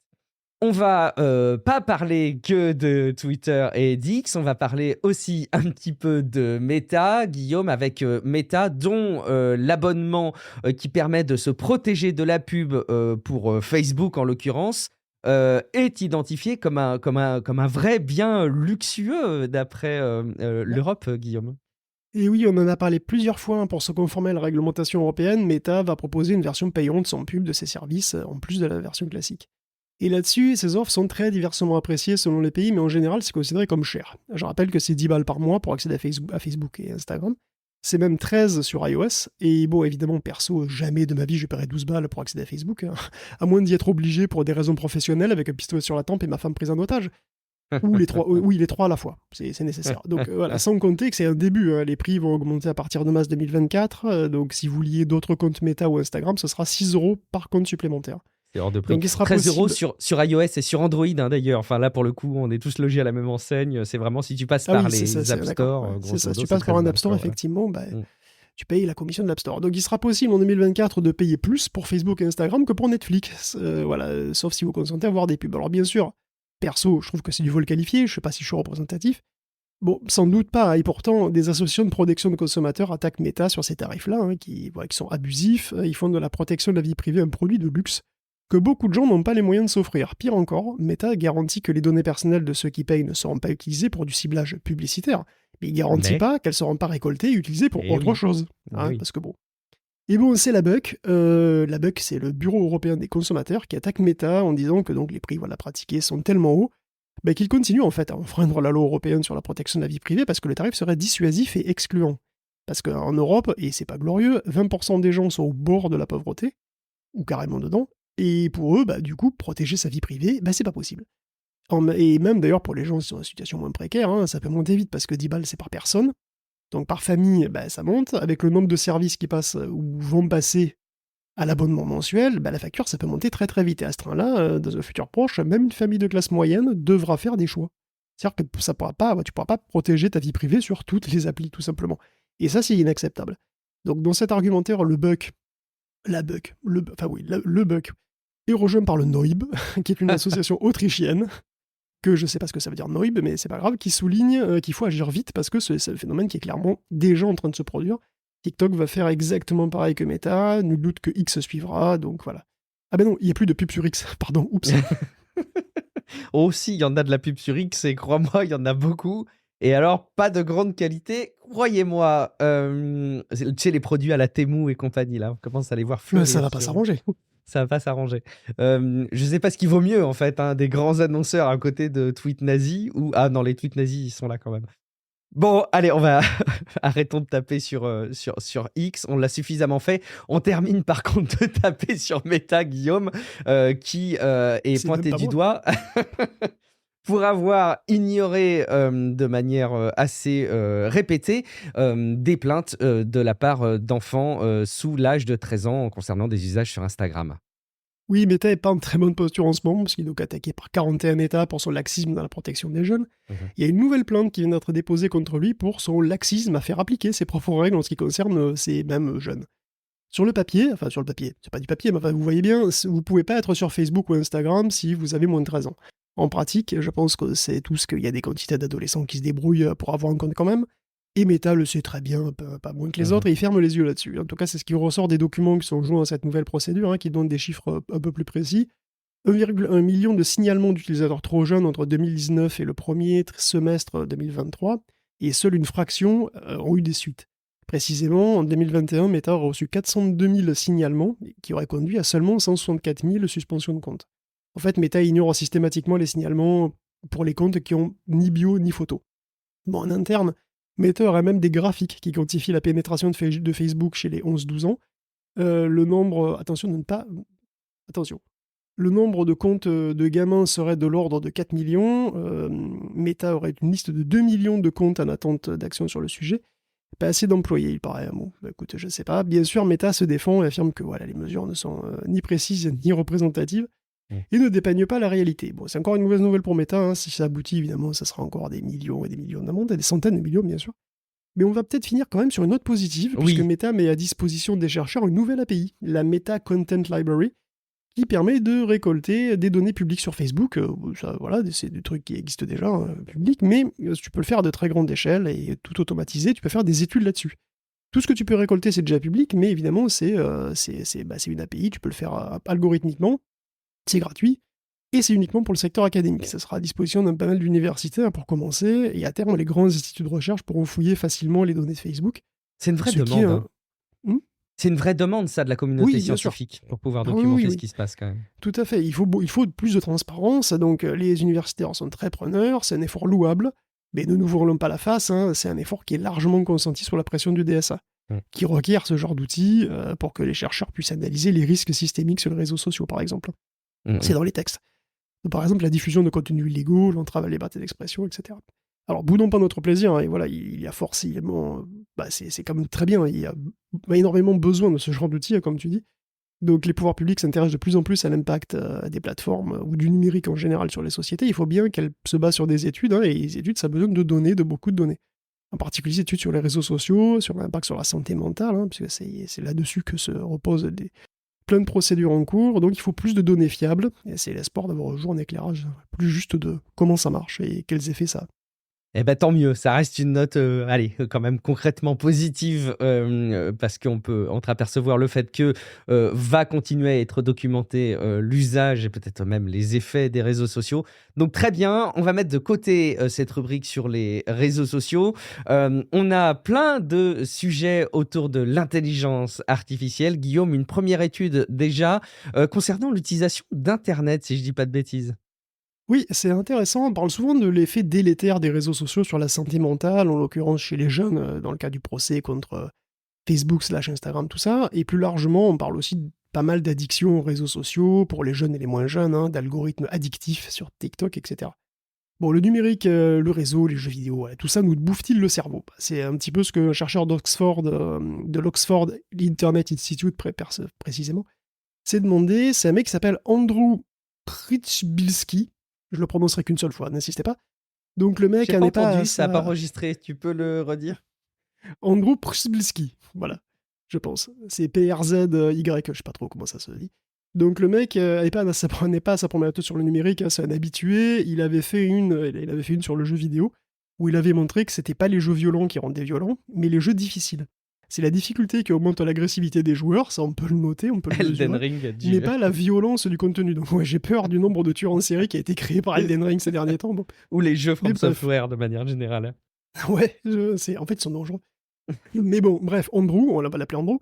On va pas parler que de Twitter et d'X, on va parler aussi un petit peu de Meta, Guillaume, avec Meta, dont l'abonnement qui permet de se protéger de la pub pour Facebook en l'occurrence, est identifié comme un vrai bien luxueux d'après l'Europe, Guillaume. Et oui, on en a parlé plusieurs fois, pour se conformer à la réglementation européenne, Meta va proposer une version payante sans pub de ses services, en plus de la version classique. Et là-dessus, ces offres sont très diversement appréciées selon les pays, mais en général, c'est considéré comme cher. Je rappelle que c'est 10 balles par mois pour accéder à Facebook et Instagram. C'est même 13 sur iOS, et bon, évidemment, perso, jamais de ma vie je paierai 12 balles pour accéder à Facebook, à moins d'y être obligé pour des raisons professionnelles avec un pistolet sur la tempe et ma femme prise en otage. Ou les trois à la fois, c'est nécessaire. Donc voilà, sans compter que c'est un début, les prix vont augmenter à partir de mars 2024, donc si vous liez d'autres comptes Meta ou Instagram, ce sera 6 € par compte supplémentaire. C'est hors de prix. Donc, il sera 13 € sur iOS et sur Android d'ailleurs. Enfin là, pour le coup, on est tous logés à la même enseigne. C'est vraiment si tu passes par les App Store. C'est ça, si tu passes par un App Store, effectivement, tu payes la commission de l'App Store. Donc il sera possible en 2024 de payer plus pour Facebook et Instagram que pour Netflix. Voilà, sauf si vous consentez à voir des pubs. Alors bien sûr, perso, je trouve que c'est du vol qualifié, je sais pas si je suis représentatif. Bon, sans doute pas, et pourtant, des associations de protection de consommateurs attaquent Meta sur ces tarifs-là, qui sont abusifs. Ils font de la protection de la vie privée un produit de luxe que beaucoup de gens n'ont pas les moyens de s'offrir. Pire encore, Meta garantit que les données personnelles de ceux qui payent ne seront pas utilisées pour du ciblage publicitaire, mais il garantit pas qu'elles seront pas récoltées et utilisées pour autre chose. Parce que bon. Et bon, c'est la BUC. La BUC, c'est le Bureau européen des consommateurs qui attaque Meta en disant que donc les prix pratiqués sont tellement hauts qu'il continue en fait à enfreindre la loi européenne sur la protection de la vie privée parce que le tarif serait dissuasif et excluant. Parce qu'en Europe, et c'est pas glorieux, 20% des gens sont au bord de la pauvreté, ou carrément dedans, Et pour eux, du coup, protéger sa vie privée, c'est pas possible. Et même d'ailleurs pour les gens qui sont dans une situation moins précaire, hein, ça peut monter vite parce que 10 balles c'est par personne. Donc par famille, ça monte. Avec le nombre de services qui passent ou vont passer à l'abonnement mensuel, la facture ça peut monter très très vite. Et à ce train-là, dans un futur proche, même une famille de classe moyenne devra faire des choix. C'est-à-dire que tu pourras pas protéger ta vie privée sur toutes les applis, tout simplement. Et ça, c'est inacceptable. Donc dans cet argumentaire, le buck est rejoint par le NOIB, qui est une association autrichienne, que je sais pas ce que ça veut dire NOIB, mais c'est pas grave, qui souligne qu'il faut agir vite parce que c'est un phénomène qui est clairement déjà en train de se produire. TikTok va faire exactement pareil que Meta, nul doute que X suivra, donc voilà. Ah ben non, il n'y a plus de pub sur X, pardon, oups. Oh si, il y en a de la pub sur X, et crois-moi, il y en a beaucoup. Et alors, pas de grande qualité, croyez-moi. Tu sais, les produits à la Temu et compagnie, là, on commence à les voir fleurir. Ça va pas s'arranger. Ça va pas s'arranger. Je sais pas ce qui vaut mieux, en fait, hein, des grands annonceurs à côté de tweets nazis, ou... Ah non, les tweets nazis, ils sont là quand même. Bon, allez, on va arrêtons de taper sur X, on l'a suffisamment fait. On termine par contre de taper sur Meta, Guillaume, qui est pointé du doigt pour avoir ignoré de manière assez répétée des plaintes de la part d'enfants sous l'âge de 13 ans concernant des usages sur Instagram. Oui, Meta n'est pas en très bonne posture en ce moment, parce qu'il est donc attaqué par 41 États pour son laxisme dans la protection des jeunes. Il y a une nouvelle plainte qui vient d'être déposée contre lui pour son laxisme à faire appliquer ses propres règles en ce qui concerne ces mêmes jeunes. Sur le papier, c'est pas du papier, mais vous voyez bien, vous pouvez pas être sur Facebook ou Instagram si vous avez moins de 13 ans. En pratique, je pense que c'est tout ce qu'il y a des quantités d'adolescents qui se débrouillent pour avoir un compte quand même. Et Meta le sait très bien, pas moins que les autres, et il ferme les yeux là-dessus. En tout cas, c'est ce qui ressort des documents qui sont joints à cette nouvelle procédure, qui donnent des chiffres un peu plus précis. 1,1 million de signalements d'utilisateurs trop jeunes entre 2019 et le premier semestre 2023, et seule une fraction ont eu des suites. Précisément, en 2021, Meta a reçu 402 000 signalements, qui auraient conduit à seulement 164 000 suspensions de compte. En fait, Meta ignore systématiquement les signalements pour les comptes qui ont ni bio ni photo. Bon, en interne, Meta aurait même des graphiques qui quantifient la pénétration de Facebook chez les 11-12 ans. Le nombre... Attention. Le nombre de comptes de gamins serait de l'ordre de 4 millions. Meta aurait une liste de 2 millions de comptes en attente d'action sur le sujet. Pas assez d'employés, il paraît. Bon, écoute, je sais pas. Bien sûr, Meta se défend et affirme que voilà, les mesures ne sont ni précises ni représentatives et ne dépeignent pas la réalité. Bon, c'est encore une mauvaise nouvelle pour Meta. Hein. Si ça aboutit, évidemment, ça sera encore des millions et des millions d'amendes, et des centaines de millions, bien sûr. Mais on va peut-être finir quand même sur une note positive, puisque Meta met à disposition des chercheurs une nouvelle API, la Meta Content Library, qui permet de récolter des données publiques sur Facebook. C'est des trucs qui existent déjà publics, mais tu peux le faire à de très grande échelle et tout automatisé. Tu peux faire des études là-dessus. Tout ce que tu peux récolter, c'est déjà public, mais évidemment, c'est une API. Tu peux le faire algorithmiquement. C'est gratuit. Et c'est uniquement pour le secteur académique. Ça sera à disposition d'un panel d'universités pour commencer. Et à terme, les grands instituts de recherche pourront fouiller facilement les données de Facebook. C'est une vraie demande. C'est une vraie demande, ça, de la communauté scientifique, pour pouvoir documenter ce qui se passe quand même. Tout à fait. Il faut plus de transparence. Donc, les universitaires en sont très preneurs. C'est un effort louable. Mais ne nous voilons pas la face. Hein, c'est un effort qui est largement consenti sous la pression du DSA, qui requiert ce genre d'outils pour que les chercheurs puissent analyser les risques systémiques sur les réseaux sociaux, par exemple. C'est dans les textes. Donc, par exemple, la diffusion de contenus illégaux, l'entrave à la liberté d'expression, etc. Alors, boudons pas notre plaisir, hein, et voilà, il y a forcément... c'est quand même très bien, il y a énormément besoin de ce genre d'outils, comme tu dis. Donc, les pouvoirs publics s'intéressent de plus en plus à l'impact des plateformes ou du numérique en général sur les sociétés. Il faut bien qu'elles se basent sur des études, et les études, ça a besoin de données, de beaucoup de données. En particulier, des études sur les réseaux sociaux, sur l'impact sur la santé mentale, puisque c'est là-dessus que se reposent plein de procédures en cours, donc il faut plus de données fiables, et c'est l'espoir d'avoir un jour un éclairage plus juste de comment ça marche et quels effets ça a. Eh ben tant mieux, ça reste une note, quand même concrètement positive, parce qu'on peut entreapercevoir le fait que va continuer à être documenté l'usage et peut-être même les effets des réseaux sociaux. Donc très bien, on va mettre de côté cette rubrique sur les réseaux sociaux. On a plein de sujets autour de l'intelligence artificielle. Guillaume, une première étude déjà concernant l'utilisation d'Internet, si je dis pas de bêtises. Oui, c'est intéressant. On parle souvent de l'effet délétère des réseaux sociaux sur la santé mentale, en l'occurrence chez les jeunes, dans le cas du procès contre Facebook/Instagram, tout ça. Et plus largement, on parle aussi pas mal d'addictions aux réseaux sociaux, pour les jeunes et les moins jeunes, hein, d'algorithmes addictifs sur TikTok, etc. Bon, le numérique, le réseau, les jeux vidéo, voilà, tout ça nous bouffe-t-il le cerveau? C'est un petit peu ce que un chercheur d'Oxford, de l'Oxford Internet Institute précisément, s'est demandé. C'est un mec qui s'appelle Andrew Pryzbylski. Je le prononcerai qu'une seule fois, n'insistez pas. Donc le mec J'ai pas n'est pas entendu, ça n'a pas enregistré. Tu peux le redire? Andrew Pryzbylski, voilà, je pense. C'est P-R-Z-Y, je sais pas trop comment ça se dit. Donc le mec n'est pas à sa première étude sur le numérique, hein, c'est un habitué. Il avait fait une sur le jeu vidéo, où il avait montré que c'était pas les jeux violents qui rendaient violents, mais les jeux difficiles. C'est la difficulté qui augmente l'agressivité des joueurs, ça on peut le noter, on peut le Elden Ring, mais pas la violence du contenu. Donc ouais, j'ai peur du nombre de tueurs en série qui a été créé par Elden Ring ces derniers temps. Bon. Ou les jeux From Software de manière générale. Ouais, en fait ils sont dangereux. Mais bon, bref, Andrew, on va l'appeler Andrew,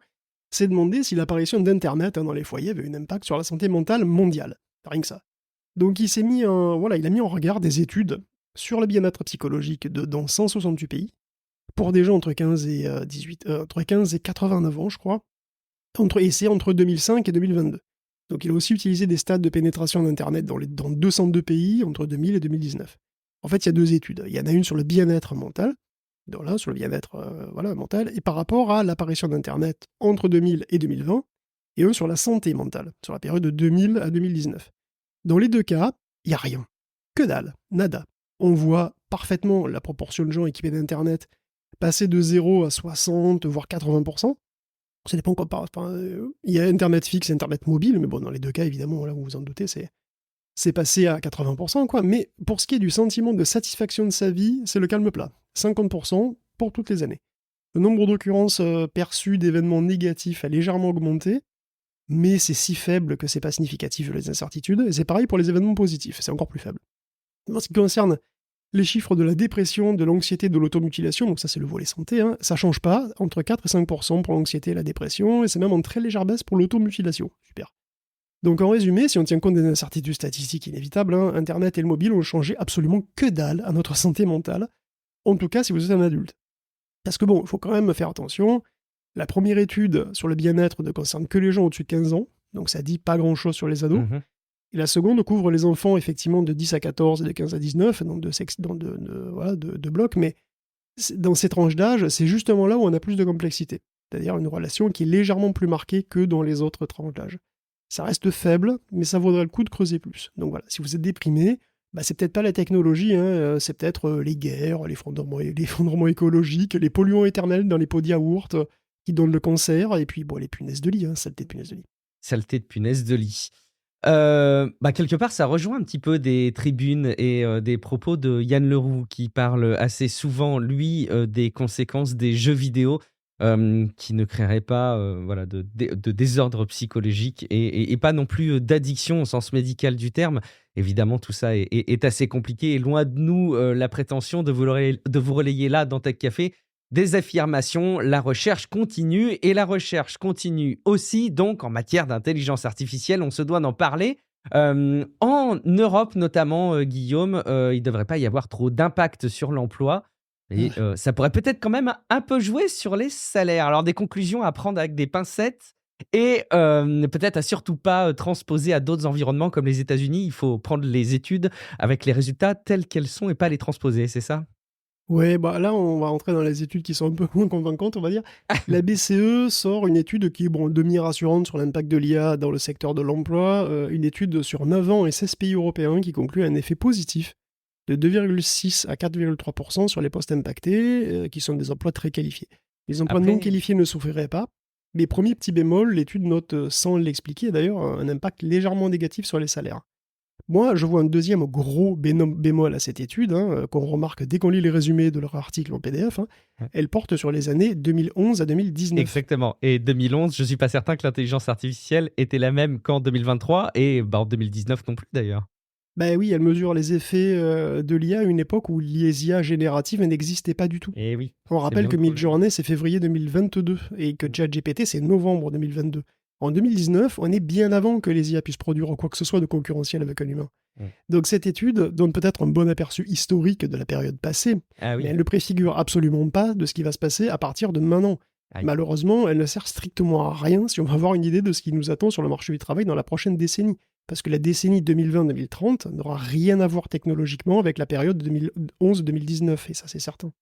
s'est demandé si l'apparition d'Internet dans les foyers avait un impact sur la santé mentale mondiale. Rien que ça. Donc il a mis en regard des études sur le bien-être psychologique dans 168 pays, pour des gens entre 15 et 89 ans, je crois. C'est entre 2005 et 2022. Donc il a aussi utilisé des stades de pénétration d'Internet dans 202 pays entre 2000 et 2019. En fait, il y a 2 études. Il y en a une sur le bien-être mental, sur le bien-être mental, et par rapport à l'apparition d'Internet entre 2000 et 2020, et une sur la santé mentale, sur la période de 2000 à 2019. Dans les 2 cas, il n'y a rien. Que dalle, nada. On voit parfaitement la proportion de gens équipés d'Internet passer de 0 à 60, voire 80%. Ça dépend quoi. Il y a Internet fixe et Internet mobile, mais bon, dans les 2 cas, évidemment, là, vous vous en doutez, c'est passé à 80%, quoi. Mais pour ce qui est du sentiment de satisfaction de sa vie, c'est le calme plat. 50% pour toutes les années. Le nombre d'occurrences perçues d'événements négatifs a légèrement augmenté, mais c'est si faible que c'est pas significatif de les incertitudes, et c'est pareil pour les événements positifs, c'est encore plus faible. En ce qui concerne les chiffres de la dépression, de l'anxiété, de l'automutilation, donc ça c'est le volet santé, hein, ça change pas, entre 4 et 5% pour l'anxiété et la dépression, et c'est même en très légère baisse pour l'automutilation. Super. Donc en résumé, si on tient compte des incertitudes statistiques inévitables, hein, Internet et le mobile ont changé absolument que dalle à notre santé mentale, en tout cas si vous êtes un adulte. Parce que bon, il faut quand même faire attention, la première étude sur le bien-être ne concerne que les gens au-dessus de 15 ans, donc ça dit pas grand-chose sur les ados. Et la seconde couvre les enfants, effectivement, de 10 à 14 et de 15 à 19, donc de blocs, mais dans ces tranches d'âge, c'est justement là où on a plus de complexité. C'est-à-dire une relation qui est légèrement plus marquée que dans les autres tranches d'âge. Ça reste faible, mais ça vaudrait le coup de creuser plus. Donc voilà, si vous êtes déprimé, c'est peut-être pas la technologie, hein, c'est peut-être les guerres, l'effondrement écologique, les polluants éternels dans les pots de yaourt qui donnent le cancer, et puis les punaises de lit, hein, saleté de punaises de lit. Saleté de punaises de lit. Quelque part, ça rejoint un petit peu des tribunes et des propos de Yann Leroux qui parle assez souvent, lui, des conséquences des jeux vidéo qui ne créeraient pas de désordre psychologique et pas non plus d'addiction au sens médical du terme. Évidemment, tout ça est assez compliqué et loin de nous la prétention de vous relayer là dans Tech Café des affirmations. La recherche continue et la recherche continue aussi donc en matière d'intelligence artificielle. On se doit d'en parler. En Europe notamment, Guillaume, il ne devrait pas y avoir trop d'impact sur l'emploi. Et ça pourrait peut-être quand même un peu jouer sur les salaires. Alors, des conclusions à prendre avec des pincettes et peut-être à surtout pas transposer à d'autres environnements comme les États-Unis. Il faut prendre les études avec les résultats tels qu'elles sont et pas les transposer, c'est ça? Ouais, là, on va rentrer dans les études qui sont un peu moins convaincantes, on va dire. La BCE sort une étude qui est demi-rassurante sur l'impact de l'IA dans le secteur de l'emploi, une étude sur 9 ans et 16 pays européens qui conclut un effet positif de 2,6 à 4,3% sur les postes impactés, qui sont des emplois très qualifiés. Les emplois non qualifiés ne souffriraient pas, mais premier petit bémol, l'étude note, sans l'expliquer d'ailleurs, un impact légèrement négatif sur les salaires. Moi, je vois un deuxième gros bémol à cette étude, qu'on remarque dès qu'on lit les résumés de leur article en PDF. Elle porte sur les années 2011 à 2019. Exactement. Et 2011, je ne suis pas certain que l'intelligence artificielle était la même qu'en 2023 et en 2019 non plus d'ailleurs. Oui, elle mesure les effets de l'IA à une époque où les IA génératives n'existaient pas du tout. Et oui. On rappelle que Midjourney, c'est février 2022 et que ChatGPT, c'est novembre 2022. En 2019, on est bien avant que les IA puissent produire quoi que ce soit de concurrentiel avec un humain. Donc cette étude donne peut-être un bon aperçu historique de la période passée, mais elle ne préfigure absolument pas de ce qui va se passer à partir de maintenant. Aïe. Malheureusement, elle ne sert strictement à rien si on veut avoir une idée de ce qui nous attend sur le marché du travail dans la prochaine décennie. Parce que la décennie 2020-2030 n'aura rien à voir technologiquement avec la période 2011-2019, et ça c'est certain.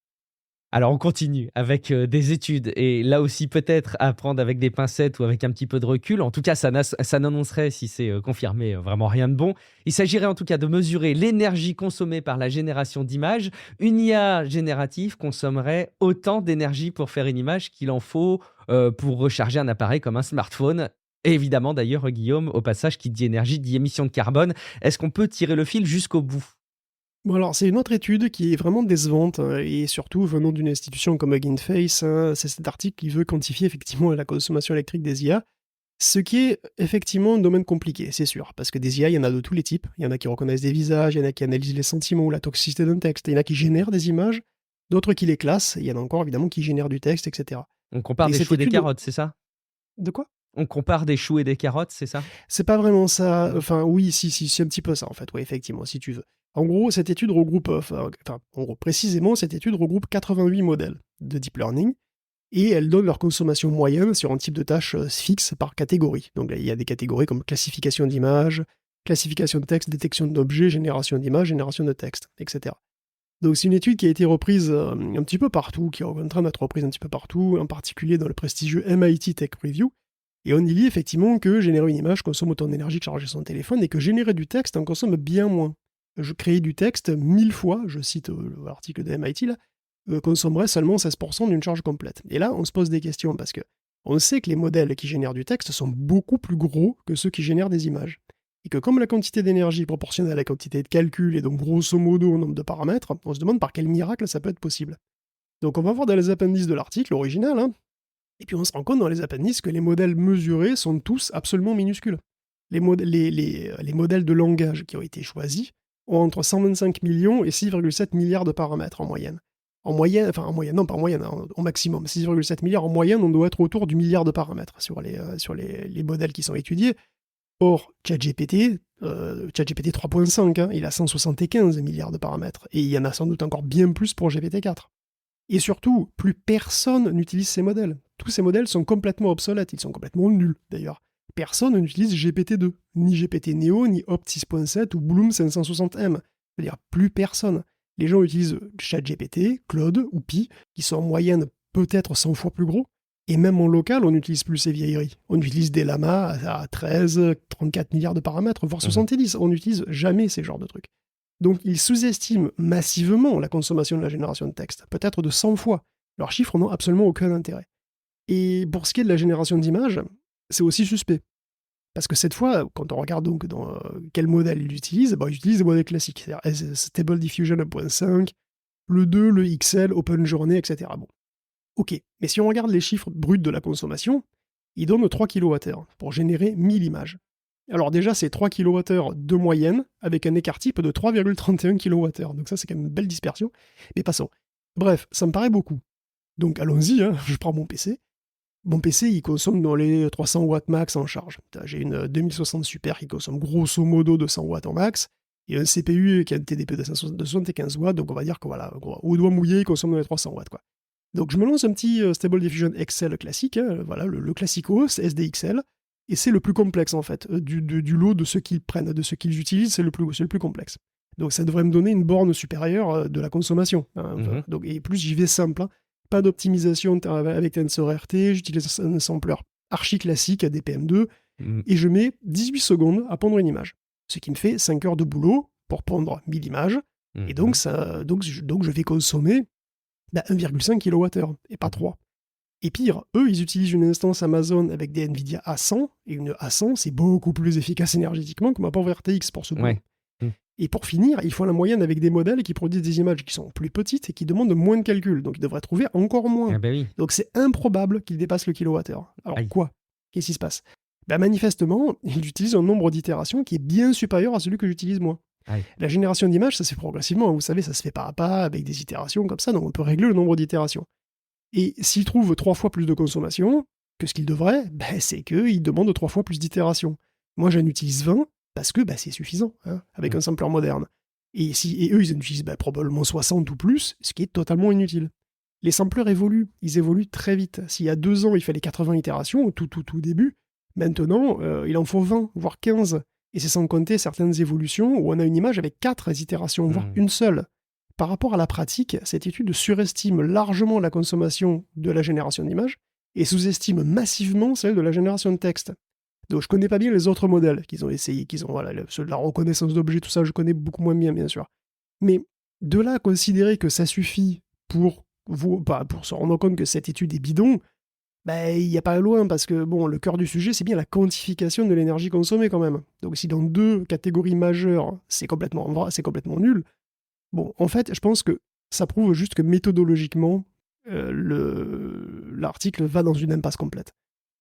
Alors on continue avec des études et là aussi peut-être à prendre avec des pincettes ou avec un petit peu de recul. En tout cas, ça n'annoncerait, si c'est confirmé, vraiment rien de bon. Il s'agirait en tout cas de mesurer l'énergie consommée par la génération d'images. Une IA générative consommerait autant d'énergie pour faire une image qu'il en faut pour recharger un appareil comme un smartphone. Et évidemment d'ailleurs, Guillaume, au passage, qui dit énergie, dit émission de carbone. Est-ce qu'on peut tirer le fil jusqu'au bout? Bon alors, c'est une autre étude qui est vraiment décevante, et surtout venant d'une institution comme Hugging Face, c'est cet article qui veut quantifier effectivement la consommation électrique des IA, ce qui est effectivement un domaine compliqué, c'est sûr, parce que des IA, il y en a de tous les types. Il y en a qui reconnaissent des visages, il y en a qui analysent les sentiments ou la toxicité d'un texte, il y en a qui génèrent des images, d'autres qui les classent, et il y en a encore évidemment qui génèrent du texte, etc. On compare Et des cette choux et des étude... carottes, c'est ça? De quoi? On compare des choux et des carottes, c'est ça? C'est pas vraiment ça. Non. Enfin, oui, si, c'est un petit peu ça, en fait. Oui, effectivement, si tu veux. En gros, cette étude regroupe, précisément, cette étude regroupe 88 modèles de deep learning et elle donne leur consommation moyenne sur un type de tâche fixe par catégorie. Donc, il y a des catégories comme classification d'images, classification de texte, détection d'objets, génération d'images, génération de texte, etc. Donc, c'est une étude qui a été reprise un petit peu partout, qui est en train d'être reprise un petit peu partout, en particulier dans le prestigieux MIT Tech Review. Et on y lit effectivement que générer une image consomme autant d'énergie que charger son téléphone et que générer du texte en consomme bien moins. Je créer du texte 1000 fois, je cite l'article de MIT là, consommerait seulement 16% d'une charge complète. Et là, on se pose des questions parce que on sait que les modèles qui génèrent du texte sont beaucoup plus gros que ceux qui génèrent des images. Et que comme la quantité d'énergie est proportionnelle à la quantité de calcul et donc grosso modo au nombre de paramètres, on se demande par quel miracle ça peut être possible. Donc on va voir dans les appendices de l'article original, et puis on se rend compte dans les appendices que les modèles mesurés sont tous absolument minuscules. Les modèles de langage qui ont été choisis ont entre 125 millions et 6,7 milliards de paramètres en moyenne. Au maximum, 6,7 milliards en moyenne, on doit être autour du milliard de paramètres sur les modèles qui sont étudiés. Or, ChatGPT 3.5, il a 175 milliards de paramètres, et il y en a sans doute encore bien plus pour GPT-4. Et surtout, plus personne n'utilise ces modèles. Tous ces modèles sont complètement obsolètes, ils sont complètement nuls d'ailleurs. Personne n'utilise GPT-2, ni GPT-Neo, ni Opt 6.7 ou Bloom 560M. C'est-à-dire plus personne. Les gens utilisent ChatGPT, Claude ou Pi, qui sont en moyenne peut-être 100 fois plus gros. Et même en local, on n'utilise plus ces vieilleries. On utilise des lamas à 13, 34 milliards de paramètres, voire 70. On n'utilise jamais ces genres de trucs. Donc ils sous-estiment massivement la consommation de la génération de texte, peut-être de 100 fois. Leurs chiffres n'ont absolument aucun intérêt. Et pour ce qui est de la génération d'images, c'est aussi suspect. Parce que cette fois, quand on regarde donc dans quel modèle ils utilisent, ils utilisent des modèles classiques, c'est-à-dire Stable Diffusion 1.5, le 2, le XL, Open Journey, etc. Bon, ok, mais si on regarde les chiffres bruts de la consommation, ils donnent 3 kWh pour générer 1000 images. Alors déjà, c'est 3 kWh de moyenne, avec un écart type de 3,31 kWh. Donc ça, c'est quand même une belle dispersion. Mais passons. Bref, ça me paraît beaucoup. Donc allons-y, je prends mon PC. Mon PC, il consomme dans les 300 watts max en charge. J'ai une 2060 Super qui consomme grosso modo 200 watts en max, et un CPU qui a un TDP de 75 watts, donc on va dire que voilà, au doigt mouillé, il consomme dans les 300 watts, quoi. Donc je me lance un petit Stable Diffusion XL classique, voilà, le classico, c'est SDXL, et c'est le plus complexe en fait, du lot de ceux qu'ils prennent, de ceux qu'ils utilisent, c'est le plus complexe. Donc ça devrait me donner une borne supérieure de la consommation. Donc, et plus j'y vais simple, pas d'optimisation avec TensorRT, j'utilise un sampler archi classique, DPM2, et je mets 18 secondes à pondre une image. Ce qui me fait 5 heures de boulot pour pondre 1000 images, et donc je vais consommer 1,5 kWh, et pas 3. Et pire, eux, ils utilisent une instance Amazon avec des NVIDIA A100, et une A100, c'est beaucoup plus efficace énergétiquement que ma pauvre RTX pour ce boulot. Ouais. Et pour finir, il faut la moyenne avec des modèles qui produisent des images qui sont plus petites et qui demandent moins de calcul, donc ils devraient trouver encore moins. Ah bah oui. Donc c'est improbable qu'ils dépassent le kilowattheure. Alors quoi? Qu'est-ce qui se passe? Manifestement, ils utilisent un nombre d'itérations qui est bien supérieur à celui que j'utilise moi. La génération d'images, ça se fait progressivement, vous savez, ça se fait pas à pas, avec des itérations comme ça, donc on peut régler le nombre d'itérations. Et s'ils trouvent 3 fois plus de consommation que ce qu'ils devraient, c'est qu'ils demandent 3 fois plus d'itérations. Moi, j'en utilise 20, parce que c'est suffisant, avec un sampler moderne. Et eux, ils en utilisent probablement 60 ou plus, ce qui est totalement inutile. Les sampleurs évoluent, ils évoluent très vite. S'il y a 2 ans, il fallait 80 itérations, au tout début, maintenant, il en faut 20, voire 15. Et c'est sans compter certaines évolutions où on a une image avec 4 itérations, voire une seule. Par rapport à la pratique, cette étude surestime largement la consommation de la génération d'images et sous-estime massivement celle de la génération de texte. Donc je connais pas bien les autres modèles qu'ils ont essayé, ceux de la reconnaissance d'objets, tout ça, je connais beaucoup moins bien sûr. Mais de là à considérer que ça suffit pour se rendre compte que cette étude est bidon, il n'y a pas loin, parce que bon, le cœur du sujet, c'est bien la quantification de l'énergie consommée quand même. Donc si dans 2 catégories majeures, c'est complètement nul, bon, en fait, je pense que ça prouve juste que méthodologiquement, l'article va dans une impasse complète.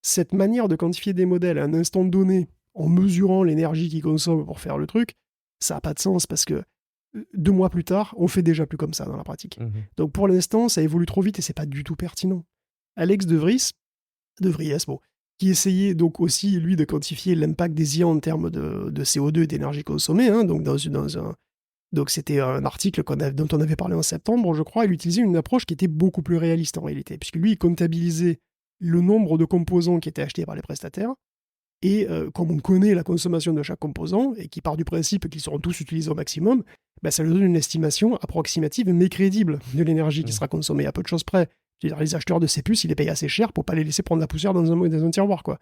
Cette manière de quantifier des modèles à un instant donné, en mesurant l'énergie qu'ils consomment pour faire le truc, ça n'a pas de sens, parce que 2 mois plus tard, on fait déjà plus comme ça dans la pratique. Donc pour l'instant, ça évolue trop vite et c'est pas du tout pertinent. Alex De Vries, qui essayait donc aussi, lui, de quantifier l'impact des IA en termes de CO2 et d'énergie consommée, donc c'était un article dont on avait parlé en septembre, je crois. Il utilisait une approche qui était beaucoup plus réaliste en réalité, puisque lui, il comptabilisait le nombre de composants qui étaient achetés par les prestataires, et comme on connaît la consommation de chaque composant, et qui part du principe qu'ils seront tous utilisés au maximum, ça lui donne une estimation approximative mais crédible de l'énergie qui sera consommée, à peu de choses près. Les acheteurs de ces puces, ils les payent assez cher pour pas les laisser prendre la poussière dans un tiroir, quoi.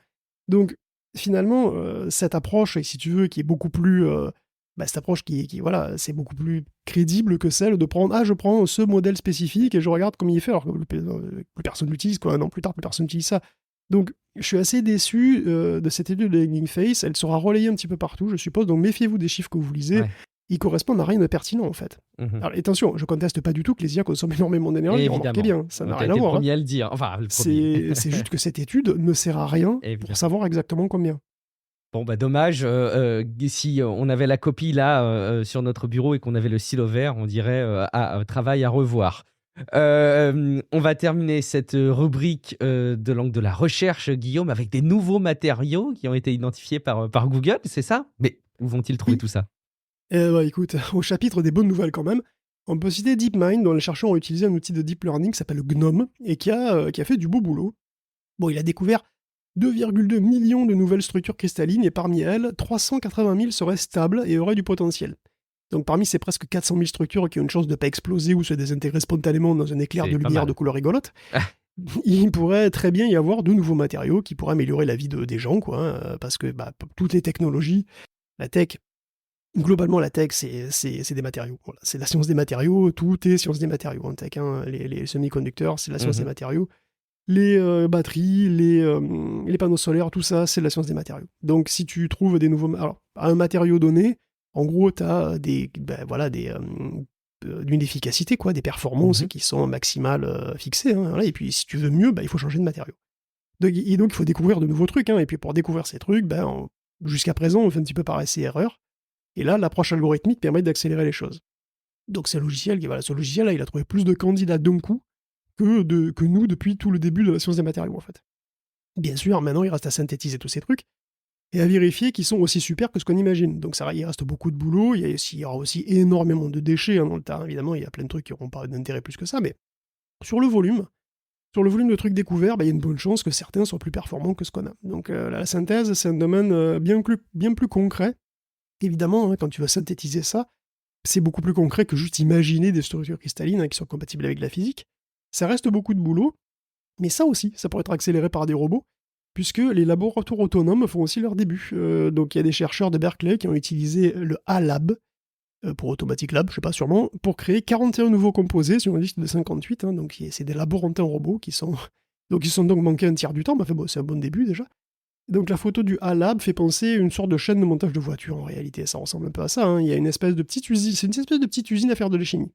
Donc, finalement, cette approche, si tu veux, qui est beaucoup plus... cette approche c'est beaucoup plus crédible que celle de prendre « je prends ce modèle spécifique et je regarde comment il fait », alors que plus personne l'utilise, quoi. Un an plus tard, plus personne n'utilise ça. Donc, je suis assez déçu de cette étude de Hugging Face. Elle sera relayée un petit peu partout, je suppose, donc méfiez-vous des chiffres que vous lisez. Ouais. Ils correspondent à rien de pertinent, en fait. Alors, attention, je conteste pas du tout que les IA consomment énormément d'énergie, remarquez bien, ça n'a rien à voir. Le premier à le dire. Enfin, le premier. C'est juste que cette étude ne sert à rien pour savoir exactement combien. Bon, dommage. Si on avait la copie là sur notre bureau et qu'on avait le stylo vert, on dirait travail à revoir. On va terminer cette rubrique de l'angle de la recherche, Guillaume, avec des nouveaux matériaux qui ont été identifiés par Google, c'est ça ? Mais où vont-ils trouver tout ça ? Écoute, au chapitre des bonnes nouvelles quand même, on peut citer DeepMind, dont les chercheurs ont utilisé un outil de deep learning qui s'appelle GNOME, et qui a fait du beau boulot. Bon, il a découvert 2,2 millions de nouvelles structures cristallines, et parmi elles, 380 000 seraient stables et auraient du potentiel. Donc parmi ces presque 400 000 structures qui ont une chance de ne pas exploser ou se désintégrer spontanément dans un éclair de lumière de couleur rigolote, il pourrait très bien y avoir de nouveaux matériaux qui pourraient améliorer la vie des gens, quoi, parce que toutes les technologies, la tech, globalement la tech c'est des matériaux. Voilà. C'est la science des matériaux, tout est science des matériaux en tech. Les semi-conducteurs, c'est la science des matériaux. Les batteries, les panneaux solaires, tout ça, c'est de la science des matériaux. Donc si tu trouves des nouveaux... Alors, à un matériau donné, en gros, tu as d'une efficacité, quoi, des performances qui sont maximales fixées. Voilà, et puis si tu veux mieux, il faut changer de matériau. Donc il faut découvrir de nouveaux trucs. Et puis pour découvrir ces trucs, jusqu'à présent, on fait un petit peu par essai-erreur. Et là, l'approche algorithmique permet d'accélérer les choses. Donc ce logiciel-là, il a trouvé plus de candidats d'un coup que nous depuis tout le début de la science des matériaux, en fait. Bien sûr, maintenant, il reste à synthétiser tous ces trucs et à vérifier qu'ils sont aussi super que ce qu'on imagine. Donc il reste beaucoup de boulot, il y aura aussi énormément de déchets dans le tas, évidemment, il y a plein de trucs qui n'auront pas d'intérêt plus que ça, mais sur le volume de trucs découverts, il y a une bonne chance que certains soient plus performants que ce qu'on a. Donc la synthèse, c'est un domaine bien plus concret. Évidemment, quand tu vas synthétiser ça, c'est beaucoup plus concret que juste imaginer des structures cristallines qui sont compatibles avec la physique. Ça reste beaucoup de boulot, mais ça aussi, ça pourrait être accéléré par des robots, puisque les laboratoires autonomes font aussi leur début. Donc il y a des chercheurs de Berkeley qui ont utilisé le A-Lab, pour Automatic Lab, je sais pas sûrement, pour créer 41 nouveaux composés sur une liste de 58. Donc c'est des laborantins robots qui sont donc manqués un tiers du temps, c'est un bon début déjà. Donc la photo du A-Lab fait penser à une sorte de chaîne de montage de voitures en réalité, ça ressemble un peu à ça. Il y a une espèce de petite usine, c'est une espèce de petite usine à faire de la chimie.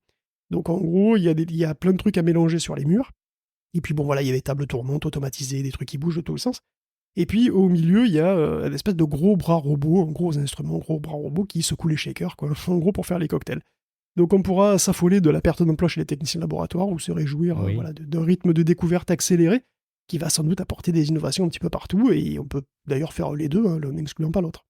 Donc en gros, il y a plein de trucs à mélanger sur les murs. Et puis bon voilà, il y a des tables tournantes automatisées, des trucs qui bougent de tous les sens. Et puis au milieu, il y a une espèce de gros bras robot, un gros instrument, gros bras robot qui secoue les shakers, quoi, en gros pour faire les cocktails. Donc on pourra s'affoler de la perte d'emploi chez les techniciens de laboratoire ou se réjouir d'un rythme de découverte accéléré qui va sans doute apporter des innovations un petit peu partout, et on peut d'ailleurs faire les deux, l'un n'excluant pas l'autre.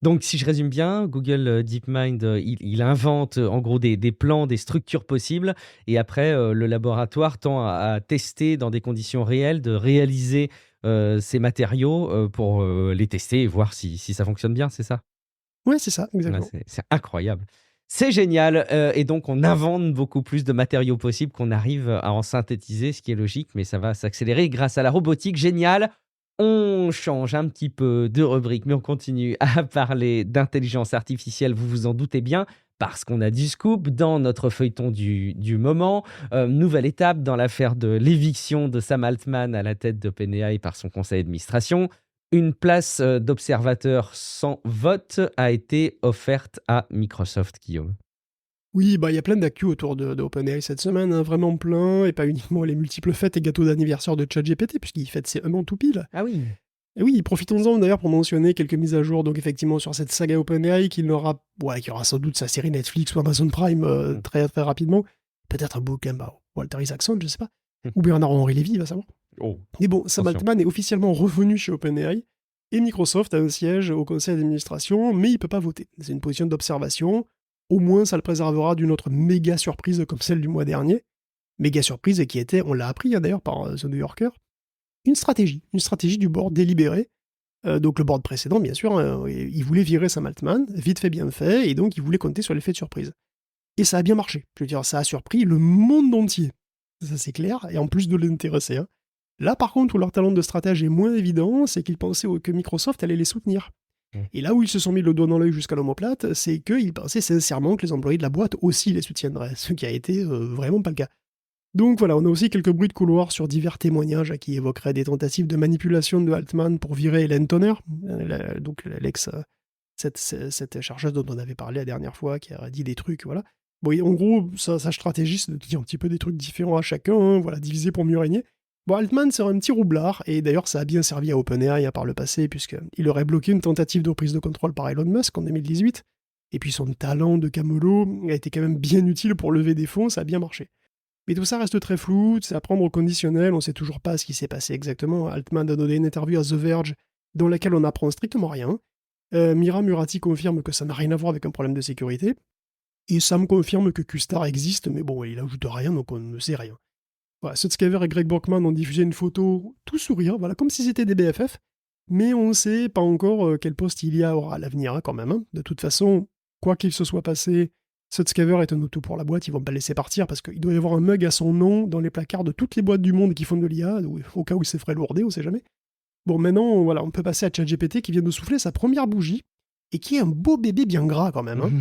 Donc, si je résume bien, Google DeepMind, il invente en gros des plans, des structures possibles, et après, le laboratoire tend à tester dans des conditions réelles, de réaliser ces matériaux pour les tester et voir si ça fonctionne bien, c'est ça? Ouais, c'est ça, Ouais, exactement. c'est incroyable. C'est génial, et donc on invente beaucoup plus de matériaux possibles qu'on arrive à en synthétiser, ce qui est logique, mais ça va s'accélérer grâce à la robotique. Génial! On change un petit peu de rubrique, mais on continue à parler d'intelligence artificielle, vous vous en doutez bien, parce qu'on a du scoop dans notre feuilleton du moment. Nouvelle étape dans l'affaire de l'éviction de Sam Altman à la tête d'OpenAI par son conseil d'administration. Une place d'observateur sans vote a été offerte à Microsoft, Guillaume. Oui, bah, il y a plein d'actu autour de OpenAI cette semaine, hein, vraiment plein, et pas uniquement les multiples fêtes et gâteaux d'anniversaire de ChatGPT, puisqu'il fête ses 1 an tout pile. Ah oui. Et oui, profitons-en d'ailleurs pour mentionner quelques mises à jour, donc effectivement sur cette saga OpenAI qui aura sans doute sa série Netflix ou Amazon Prime très très rapidement. Peut-être un bouquin, Walter Isaacson, je sais pas. Ou Bernard-Henri Lévy, va savoir. Oh, Mais bon, Sam attention. Altman est officiellement revenu chez OpenAI, et Microsoft a un siège au conseil d'administration, mais il peut pas voter. C'est une position d'observation. Au moins, ça le préservera d'une autre méga surprise comme celle du mois dernier. Méga surprise qui était, on l'a appris d'ailleurs par The New Yorker, une stratégie du board délibéré. Donc le board précédent, bien sûr, il voulait virer Sam Altman, vite fait, bien fait, et donc il voulait compter sur l'effet de surprise. Et ça a bien marché. Je veux dire, ça a surpris le monde entier. Ça, c'est clair, et en plus de l'intéresser. Hein. Là, par contre, où leur talent de stratège est moins évident, c'est qu'ils pensaient que Microsoft allait les soutenir. Et là où ils se sont mis le doigt dans l'œil jusqu'à l'omoplate, c'est qu'ils pensaient sincèrement que les employés de la boîte aussi les soutiendraient, ce qui a été vraiment pas le cas. Donc voilà, on a aussi quelques bruits de couloir sur divers témoignages qui évoqueraient des tentatives de manipulation de Altman pour virer Hélène Tonner, donc cette chercheuse dont on avait parlé la dernière fois, qui a dit des trucs, voilà. Bon, en gros, sa stratégie, c'est de dire un petit peu des trucs différents à chacun, hein, voilà, diviser pour mieux régner. Bon, Altman, c'est un petit roublard, et d'ailleurs, ça a bien servi à OpenAI par le passé, puisqu'il aurait bloqué une tentative de prise de contrôle par Elon Musk en 2018, et puis son talent de camelot a été quand même bien utile pour lever des fonds, ça a bien marché. Mais tout ça reste très flou, c'est à prendre au conditionnel, on sait toujours pas ce qui s'est passé exactement. Altman a donné une interview à The Verge, dans laquelle on apprend strictement rien. Mira Murati confirme que ça n'a rien à voir avec un problème de sécurité, et Sam confirme que Q-Star existe, mais bon, il ajoute rien, donc on ne sait rien. Voilà, Sutskever et Greg Brockman ont diffusé une photo tout souriant, voilà, comme si c'était des BFF, mais on ne sait pas encore quel poste il y aura à l'avenir, hein, quand même. Hein. De toute façon, quoi qu'il se soit passé, Sutskever est un auto pour la boîte, ils vont pas le laisser partir, parce qu'il doit y avoir un mug à son nom dans les placards de toutes les boîtes du monde qui font de l'IA, au cas où il s'est ferait lourder, on sait jamais. Bon, maintenant, voilà, on peut passer à ChatGPT qui vient de souffler sa première bougie, et qui est un beau bébé bien gras quand même. Hein.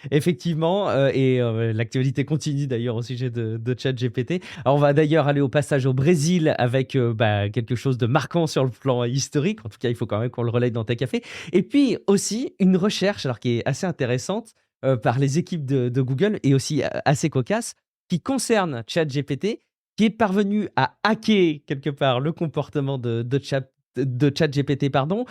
Effectivement, l'actualité continue d'ailleurs au sujet de ChatGPT. Alors on va d'ailleurs aller au passage au Brésil avec quelque chose de marquant sur le plan historique. En tout cas, il faut quand même qu'on le relaye dans Tech Café. Et puis aussi une recherche, alors qui est assez intéressante, par les équipes de Google et aussi assez cocasse, qui concerne ChatGPT, qui est parvenu à hacker quelque part le comportement de ChatGPT, pardon,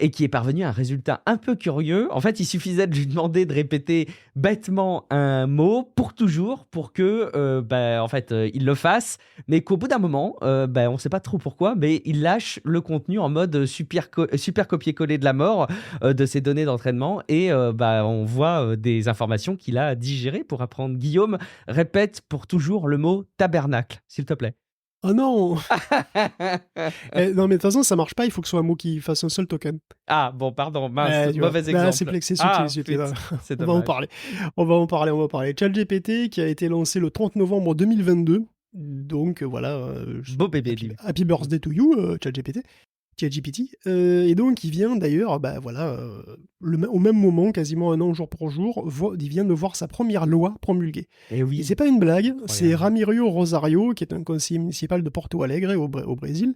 et qui est parvenu à un résultat un peu curieux. En fait, il suffisait de lui demander de répéter bêtement un mot pour toujours, pour que, il le fasse, mais qu'au bout d'un moment, on ne sait pas trop pourquoi, mais il lâche le contenu en mode super copier-coller de la mort de ses données d'entraînement, et on voit des informations qu'il a digérées pour apprendre. Guillaume, répète pour toujours le mot tabernacle, s'il te plaît. Oh non non, mais de toute façon, ça marche pas, il faut que ce soit un mot qui fasse un seul token. Ah, bon, pardon, mince, mauvais exemple. Là, c'est on va en parler. On va en parler. ChatGPT qui a été lancé le 30 novembre 2022. Donc voilà. Beau bébé, happy birthday to you, ChatGPT. Et donc, il vient d'ailleurs, au même moment, quasiment un an jour pour jour, il vient de voir sa première loi promulguée. Et oui. Et c'est pas une blague, c'est Ramiro Rosario, qui est un conseiller municipal de Porto Alegre au Brésil,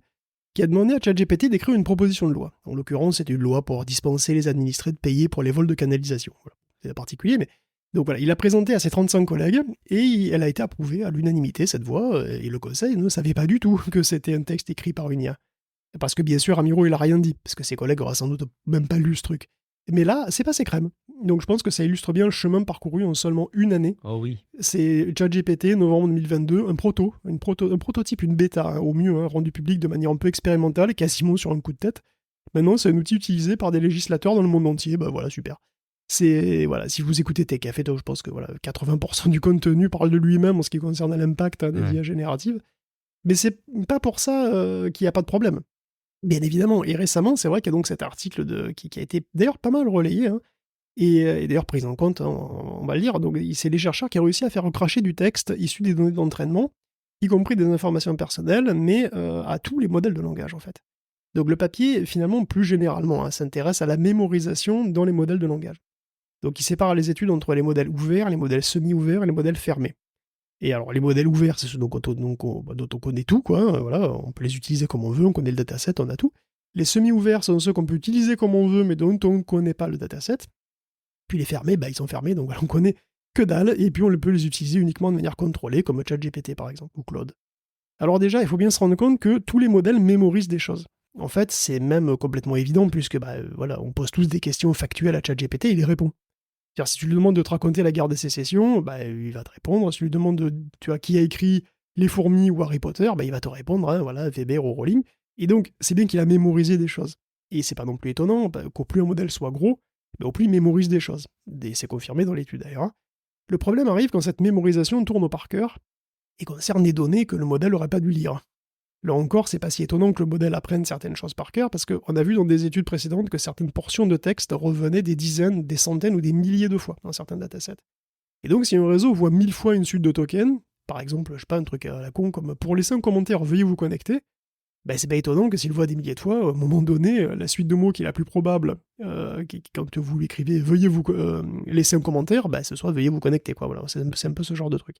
qui a demandé à ChatGPT d'écrire une proposition de loi. En l'occurrence, c'est une loi pour dispenser les administrés de payer pour les vols de canalisation. Voilà. C'est particulier, mais... Donc voilà, il a présenté à ses 35 collègues, et elle a été approuvée à l'unanimité, cette voie, et le conseil ne savait pas du tout que c'était un texte écrit par une IA. Parce que bien sûr, Ramiro, il a rien dit, parce que ses collègues auraient sans doute même pas lu ce truc. Mais là, c'est passé crème. Donc je pense que ça illustre bien le chemin parcouru en seulement une année. Oh oui. C'est ChatGPT, novembre 2022, un prototype, une bêta, au mieux, rendu public de manière un peu expérimentale, quasiment sur un coup de tête. Maintenant, c'est un outil utilisé par des législateurs dans le monde entier. Bah voilà, super. Voilà, si vous écoutez TechCafé, je pense que voilà, 80% du contenu parle de lui-même en ce qui concerne l'impact des IA génératives. Mais c'est pas pour ça qu'il n'y a pas de problème. Bien évidemment. Et récemment, c'est vrai qu'il y a donc cet article qui a été d'ailleurs pas mal relayé, hein, et d'ailleurs pris en compte, hein, on va le lire. Donc, c'est les chercheurs qui ont réussi à faire recracher du texte issu des données d'entraînement, y compris des informations personnelles, mais à tous les modèles de langage, en fait. Donc, le papier, finalement, plus généralement, hein, s'intéresse à la mémorisation dans les modèles de langage. Donc, il sépare les études entre les modèles ouverts, les modèles semi-ouverts et les modèles fermés. Et alors, les modèles ouverts, c'est ceux dont on connaît tout, quoi. Voilà, on peut les utiliser comme on veut, on connaît le dataset, on a tout. Les semi-ouverts sont ceux qu'on peut utiliser comme on veut, mais dont on ne connaît pas le dataset. Puis les fermés, ils sont fermés, donc voilà, on connaît que dalle, et puis on peut les utiliser uniquement de manière contrôlée, comme ChatGPT par exemple, ou Claude. Alors déjà, il faut bien se rendre compte que tous les modèles mémorisent des choses. En fait, c'est même complètement évident, puisque voilà, on pose tous des questions factuelles à ChatGPT, il y répond. C'est-à-dire, si tu lui demandes de te raconter la guerre de sécession, il va te répondre. Si tu lui demandes qui a écrit Les Fourmis ou Harry Potter, il va te répondre, hein, voilà, Weber ou Rowling. Et donc, c'est bien qu'il a mémorisé des choses. Et c'est pas non plus étonnant qu'au plus un modèle soit gros, au plus il mémorise des choses. Et c'est confirmé dans l'étude d'ailleurs. Hein. Le problème arrive quand cette mémorisation tourne au par cœur et concerne des données que le modèle n'aurait pas dû lire. Là encore, c'est pas si étonnant que le modèle apprenne certaines choses par cœur, parce qu'on a vu dans des études précédentes que certaines portions de texte revenaient des dizaines, des centaines ou des milliers de fois dans certains datasets. Et donc, si un réseau voit 1000 fois une suite de tokens, par exemple, je sais pas, un truc à la con comme pour laisser un commentaire, veuillez vous connecter, c'est pas étonnant que s'il voit des milliers de fois, à un moment donné, la suite de mots qui est la plus probable, quand vous lui écrivez veuillez vous laisser un commentaire, ce soit veuillez vous connecter, quoi. Voilà, c'est un peu ce genre de truc.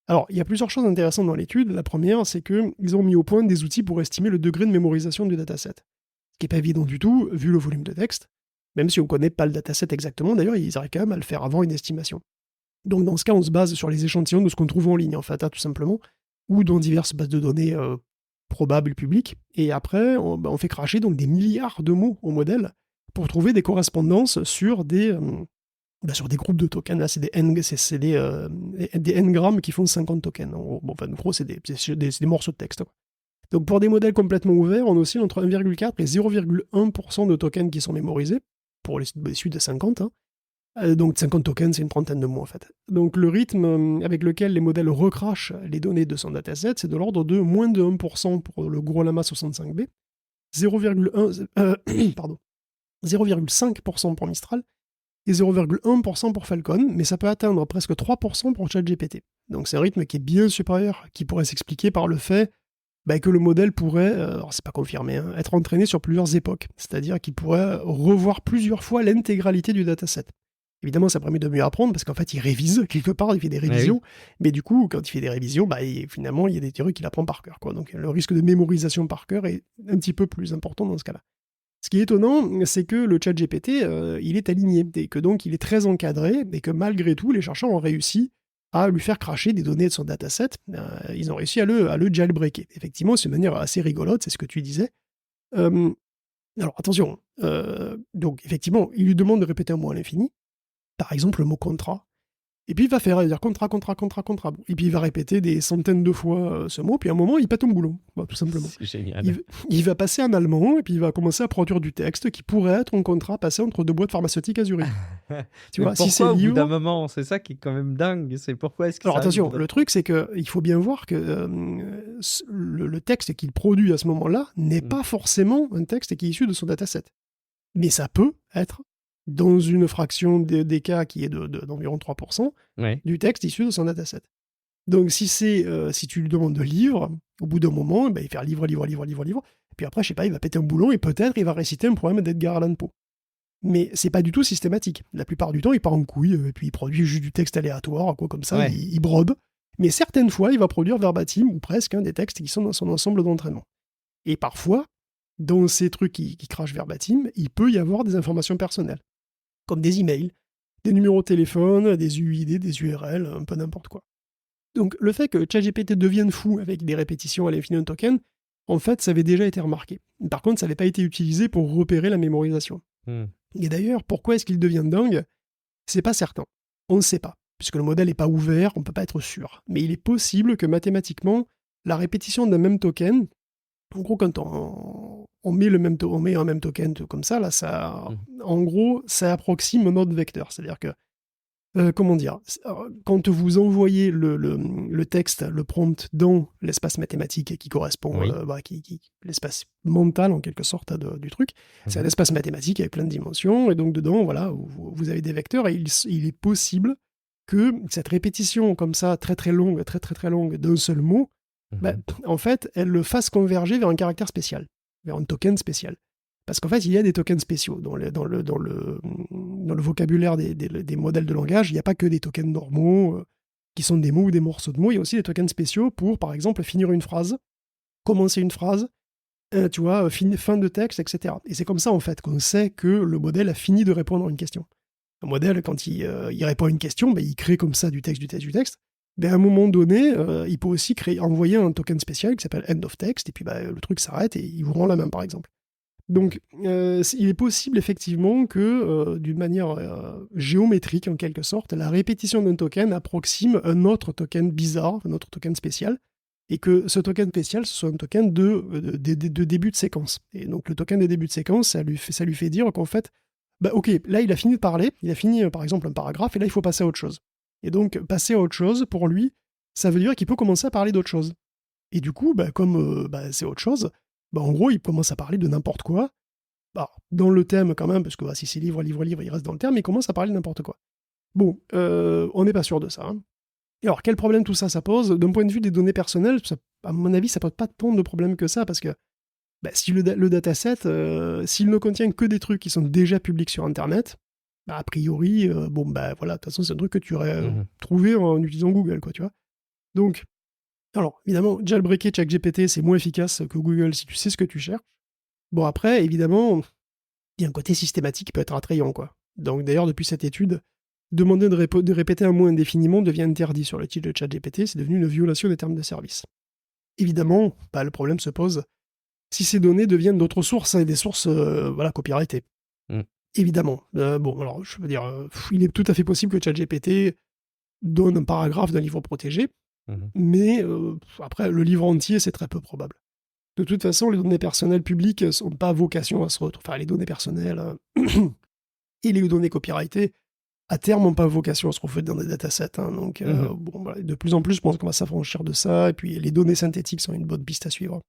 Alors, il y a plusieurs choses intéressantes dans l'étude. La première, c'est qu'ils ont mis au point des outils pour estimer le degré de mémorisation du dataset. Ce qui n'est pas évident du tout, vu le volume de texte. Même si on ne connaît pas le dataset exactement, d'ailleurs, ils arrivent quand même à le faire avant une estimation. Donc, dans ce cas, on se base sur les échantillons de ce qu'on trouve en ligne, en fait, tout simplement, ou dans diverses bases de données probables publiques. Et après, on fait cracher donc des milliards de mots au modèle pour trouver des correspondances sur des groupes de tokens. Là, c'est des n-grammes qui font 50 tokens. En gros, c'est des morceaux de texte. Donc, pour des modèles complètement ouverts, on oscille entre 1,4 et 0,1% de tokens qui sont mémorisés, pour les suites de 50. Donc, 50 tokens, c'est une trentaine de mots, en fait. Donc, le rythme avec lequel les modèles recrachent les données de son dataset, c'est de l'ordre de moins de 1% pour le gros lama 65B, 0,5% pour Mistral, et 0,1% pour Falcon, mais ça peut atteindre presque 3% pour ChatGPT. Donc c'est un rythme qui est bien supérieur, qui pourrait s'expliquer par le fait que le modèle pourrait, alors c'est pas confirmé, hein, être entraîné sur plusieurs époques, c'est-à-dire qu'il pourrait revoir plusieurs fois l'intégralité du dataset. Évidemment, ça permet de mieux apprendre, parce qu'en fait, il révise, quelque part, il fait des révisions, mais du coup, quand il fait des révisions, finalement, il y a des trucs qu'il apprend par cœur, quoi. Donc le risque de mémorisation par cœur est un petit peu plus important dans ce cas-là. Ce qui est étonnant, c'est que le ChatGPT, il est aligné, et que donc il est très encadré, et que malgré tout, les chercheurs ont réussi à lui faire cracher des données de son dataset. Ils ont réussi à le jailbreaker. Effectivement, c'est une manière assez rigolote, c'est ce que tu disais. Alors attention, donc effectivement, il lui demande de répéter un mot à l'infini, par exemple le mot contrat. Et puis il va dire contrat. Bon. Et puis il va répéter des centaines de fois ce mot, puis à un moment il pète un boulon, tout simplement. C'est génial. Il va passer en allemand, et puis il va commencer à produire du texte qui pourrait être un contrat passé entre deux boîtes pharmaceutiques à Zurich. Tu vois, si c'est au bout d'un moment, c'est ça qui est quand même dingue. C'est pourquoi est-ce que alors attention, le truc c'est qu'il faut bien voir que le texte qu'il produit à ce moment-là n'est pas forcément un texte qui est issu de son dataset. Mais ça peut être dans une fraction des cas qui est d'environ 3%, du texte issu de son dataset. Donc si tu lui demandes de lire, au bout d'un moment, il va faire livre, et puis après, je sais pas, il va péter un boulon, et peut-être il va réciter un poème d'Edgar Allan Poe. Mais c'est pas du tout systématique. La plupart du temps, il part en couille, et puis il produit juste du texte aléatoire, quoi, comme ça, il brode. Mais certaines fois, il va produire verbatim, ou presque, des textes qui sont dans son ensemble d'entraînement. Et parfois, dans ces trucs qui crachent verbatim, il peut y avoir des informations personnelles, comme des emails, des numéros de téléphone, des UID, des URL, un peu n'importe quoi. Donc le fait que ChatGPT devienne fou avec des répétitions à l'infini de token, en fait, ça avait déjà été remarqué. Par contre, ça n'avait pas été utilisé pour repérer la mémorisation. Et d'ailleurs, pourquoi est-ce qu'il devient dingue ? C'est pas certain. On ne sait pas, puisque le modèle n'est pas ouvert, on ne peut pas être sûr. Mais il est possible que mathématiquement, la répétition d'un même token, en gros, quand on met un même token comme ça, là, en gros, ça approxime notre vecteur. C'est-à-dire que, comment dire, quand vous envoyez le texte, le prompt dans l'espace mathématique qui correspond, l'espace mental en quelque sorte du truc, c'est un espace mathématique avec plein de dimensions, et donc dedans, voilà, vous avez des vecteurs, et il est possible que cette répétition comme ça, très très longue d'un seul mot, en fait, elle le fasse converger vers un caractère spécial, vers un token spécial. Parce qu'en fait, il y a des tokens spéciaux. Dans le vocabulaire des modèles de langage, il n'y a pas que des tokens normaux, qui sont des mots ou des morceaux de mots. Il y a aussi des tokens spéciaux pour, par exemple, finir une phrase, commencer une phrase, tu vois, fin de texte, etc. Et c'est comme ça, en fait, qu'on sait que le modèle a fini de répondre à une question. Un modèle, quand il répond à une question, il crée comme ça du texte. À un moment donné, il peut aussi envoyer un token spécial qui s'appelle end of text, et puis le truc s'arrête et il vous rend la main, par exemple. Donc, il est possible effectivement que, d'une manière géométrique, en quelque sorte, la répétition d'un token approxime un autre token bizarre, un autre token spécial, et que ce token spécial, ce soit un token de début de séquence. Et donc, le token de début de séquence, ça lui fait dire qu'en fait, ok, là, il a fini de parler, il a fini, par exemple, un paragraphe, et là, il faut passer à autre chose. Et donc, passer à autre chose, pour lui, ça veut dire qu'il peut commencer à parler d'autre chose. Et du coup, comme c'est autre chose, en gros, il commence à parler de n'importe quoi. Dans le thème quand même, parce que si c'est livre, il reste dans le terme, mais il commence à parler de n'importe quoi. Bon, on n'est pas sûr de ça. Hein. Et alors, quel problème tout ça pose ? D'un point de vue des données personnelles, à mon avis, ça pose pas tant de problème que ça, parce que si le dataset, s'il ne contient que des trucs qui sont déjà publics sur Internet, a priori, voilà, de toute façon, c'est un truc que tu aurais trouvé en utilisant Google, quoi, tu vois. Donc, alors, évidemment, jailbreaker ChatGPT, c'est moins efficace que Google si tu sais ce que tu cherches. Bon, après, évidemment, il y a un côté systématique qui peut être attrayant, quoi. Donc, d'ailleurs, depuis cette étude, demander de répéter un mot indéfiniment devient interdit sur le titre de ChatGPT, c'est devenu une violation des termes de service. Évidemment, le problème se pose si ces données deviennent d'autres sources, et des sources copyrightées. Évidemment. Alors, je veux dire, il est tout à fait possible que ChatGPT donne un paragraphe d'un livre protégé, mais après, le livre entier, c'est très peu probable. De toute façon, les données personnelles publiques n'ont pas vocation à se retrouver. Enfin, les données personnelles et les données copyrightées, à terme, n'ont pas vocation à se retrouver dans des datasets. Hein, donc, de plus en plus, je pense qu'on va s'affranchir de ça. Et puis, les données synthétiques sont une bonne piste à suivre.